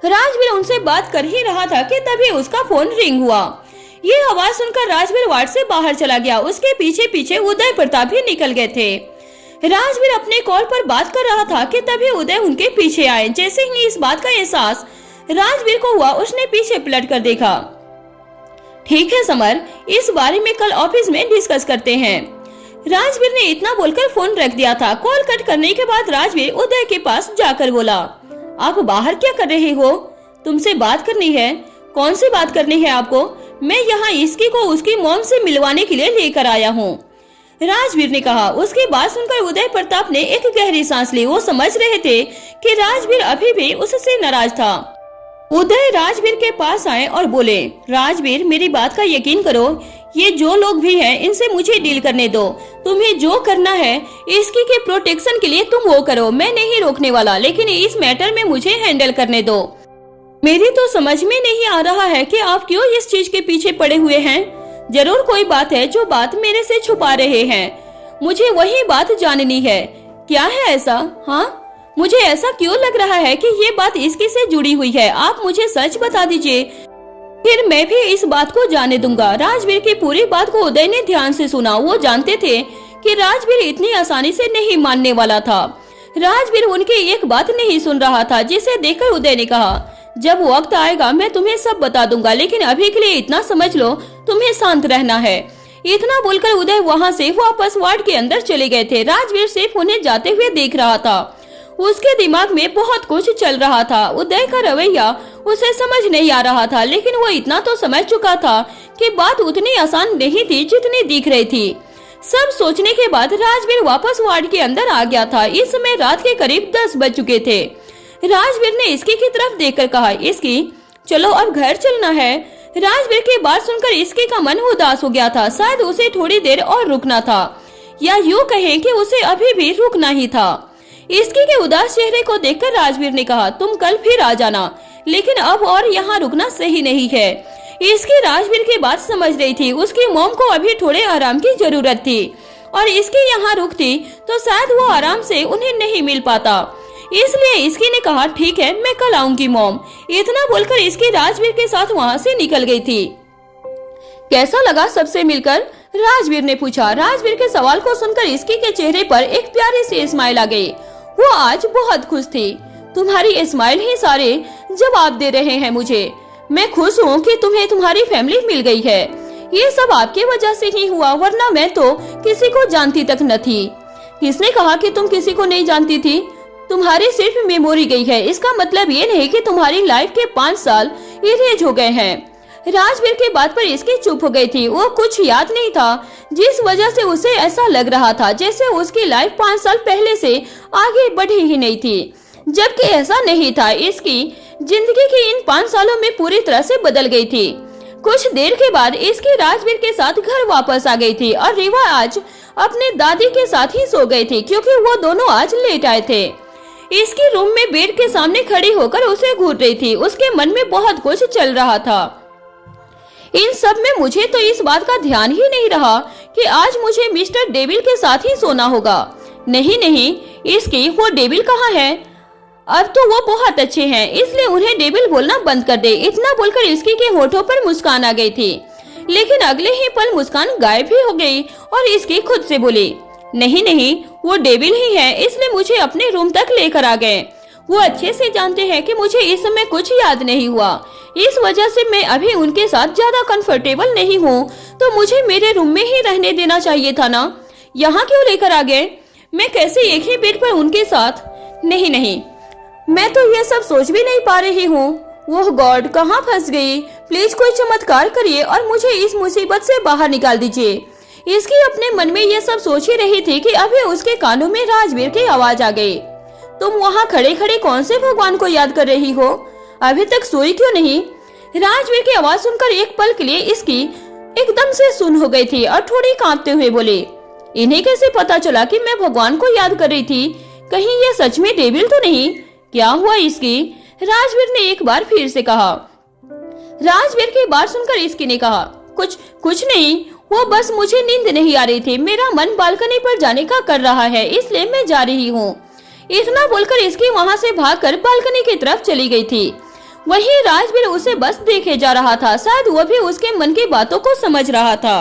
राजवीर उनसे बात कर ही रहा था कि तभी उसका फोन रिंग हुआ। ये आवाज सुनकर राजवीर वार्ड से बाहर चला गया। उसके पीछे पीछे उदय प्रताप भी निकल गए थे। राजवीर अपने कॉल पर बात कर रहा था कि तभी उदय उनके पीछे आए। जैसे ही इस बात का एहसास राजवीर को हुआ, उसने पीछे पलट कर देखा। ठीक है समर, इस बारे में कल ऑफिस में डिस्कस करते हैं। राजवीर ने इतना बोलकर फोन रख दिया था। कॉल कट करने के बाद राजवीर उदय के पास जाकर बोला, आप बाहर क्या कर रहे हो? तुमसे बात करनी है। कौन सी बात करनी है आपको? मैं यहाँ इसकी को उसकी मॉम से मिलवाने के लिए लेकर आया हूँ, राजवीर ने कहा। उसकी बात सुनकर उदय प्रताप ने एक गहरी सांस ली। वो समझ रहे थे कि राजवीर अभी भी उससे नाराज था। उदय राजवीर के पास आए और बोले, राजवीर मेरी बात का यकीन करो, ये जो लोग भी हैं इनसे मुझे डील करने दो। तुम्हें जो करना है इसकी के प्रोटेक्शन के लिए तुम वो करो, मैं नहीं रोकने वाला, लेकिन इस मैटर में मुझे हैंडल करने दो। मेरी तो समझ में नहीं आ रहा है कि आप क्यों इस चीज के पीछे पड़े हुए हैं। जरूर कोई बात है जो बात मेरे से छुपा रहे हैं। मुझे वही बात जाननी है। क्या है ऐसा? हाँ, मुझे ऐसा क्यों लग रहा है कि ये बात इसकी से जुड़ी हुई है। आप मुझे सच बता दीजिए, फिर मैं भी इस बात को जाने दूंगा। राजवीर की पूरी बात को उदय ने ध्यान से सुना। वो जानते थे कि राजवीर इतनी आसानी से नहीं मानने वाला था। राजवीर उनकी एक बात नहीं सुन रहा था, जिसे देखकर उदय ने कहा, जब वक्त आएगा मैं तुम्हें सब बता दूंगा, लेकिन अभी के लिए इतना समझ लो, तुम्हें शांत रहना है। इतना बोलकर उदय वहाँ से वापस वार्ड के अंदर चले गए थे। राजवीर सिर्फ उन्हें जाते हुए देख रहा था। उसके दिमाग में बहुत कुछ चल रहा था। उदय का रवैया उसे समझ नहीं आ रहा था, लेकिन वो इतना तो समझ चुका था कि बात उतनी आसान नहीं थी जितनी दिख रही थी। सब सोचने के बाद राजवीर वापस वार्ड के अंदर आ गया था। इस समय रात के करीब 10 बज चुके थे। राजवीर ने इसकी की तरफ देखकर कहा, इसकी चलो अब घर चलना है। राजवीर की बात सुनकर इसकी का मन उदास हो गया था। शायद उसे थोड़ी देर और रुकना था, या यूँ कहें कि उसे अभी भी रुकना ही था। इसकी के उदास चेहरे को देखकर राजवीर ने कहा, तुम कल फिर आ जाना, लेकिन अब और यहाँ रुकना सही नहीं है। इसकी राजवीर की बात समझ रही थी। उसकी मॉम को अभी थोड़े आराम की जरूरत थी और इसकी यहाँ रुकती तो शायद वो आराम से उन्हें नहीं मिल पाता। इसलिए इसकी ने कहा ठीक है मैं कल आऊंगी मॉम। इतना बोलकर इसकी राजवीर के साथ वहाँ से निकल गई थी। कैसा लगा सबसे मिलकर, राजवीर ने पूछा। राजवीर के सवाल को सुनकर इसकी के चेहरे पर एक प्यारी सी स्माइल आ गई। वो आज बहुत खुश थी। तुम्हारी स्माइल ही सारे जवाब दे रहे हैं मुझे। मैं खुश हूँ कि तुम्हें तुम्हारी फैमिली मिल गई है। ये सब आपकी वजह से ही हुआ, वरना मैं तो किसी को जानती तक न थी। किसने कहा कि तुम किसी को नहीं जानती थी? तुम्हारी सिर्फ मेमोरी गई है, इसका मतलब ये नहीं कि तुम्हारी लाइफ के 5 साल इरेज हो गए हैं। राजवीर की बात पर इसकी चुप हो गई थी। वो कुछ याद नहीं था, जिस वजह से उसे ऐसा लग रहा था जैसे उसकी लाइफ 5 साल पहले से आगे बढ़ी ही नहीं थी, जबकि ऐसा नहीं था। इसकी जिंदगी की इन 5 सालों में पूरी तरह से बदल गई थी। कुछ देर के बाद इसकी राजवीर के साथ घर वापस आ गई थी और रीवा आज अपने दादी के साथ ही सो गई थी, क्योंकि वो दोनों आज लेट आए थे। इसकी रूम में बेड के सामने खड़ी होकर उसे घूर रही थी। उसके मन में बहुत कुछ चल रहा था। इन सब में मुझे तो इस बात का ध्यान ही नहीं रहा कि आज मुझे मिस्टर डेविल के साथ ही सोना होगा। नहीं, इसकी वो डेविल कहाँ है? अब तो वो बहुत अच्छे हैं, इसलिए उन्हें डेविल बोलना बंद कर दे। इतना बोलकर इसकी के होठों पर मुस्कान आ गई थी, लेकिन अगले ही पल मुस्कान गायब ही हो गई और इसकी खुद से बोली, नहीं, वो डेविल ही है, इसलिए मुझे अपने रूम तक लेकर आ गए। वो अच्छे से जानते हैं कि मुझे इस समय कुछ याद नहीं हुआ, इस वजह से मैं अभी उनके साथ ज्यादा कंफर्टेबल नहीं हूँ, तो मुझे मेरे रूम में ही रहने देना चाहिए था ना। यहाँ क्यों लेकर आ गए? मैं कैसे एक ही बेड पर उनके साथ? नहीं, मैं तो ये सब सोच भी नहीं पा रही हूँ। वो गॉड, कहाँ फंस गई? प्लीज कोई चमत्कार करिए और मुझे इस मुसीबत से बाहर निकाल दीजिए। इसकी अपने मन में ये सब सोच ही रही थी कि अभी उसके कानों में राजवीर की आवाज आ गई। तुम वहाँ खड़े खड़े कौन से भगवान को याद कर रही हो? अभी तक सोई क्यों नहीं? राजवीर की आवाज सुनकर एक पल के लिए इसकी एकदम से सुन हो गई थी और थोड़ी कांपते हुए बोली, इन्हें कैसे पता चला कि मैं भगवान को याद कर रही थी? कहीं ये सच में डेविल तो नहीं? क्या हुआ इसकी? राजवीर ने एक बार फिर से कहा। राजवीर की बात सुनकर इसकी ने कहा, कुछ नहीं, वो बस मुझे नींद नहीं आ रही थी। मेरा मन बालकनी पर जाने का कर रहा है, इसलिए मैं जा रही हूँ। इतना बोलकर इसकी वहाँ से भागकर बालकनी की तरफ चली गई थी। वहीं राजवीर उसे बस देखे जा रहा था। शायद वो भी उसके मन की बातों को समझ रहा था।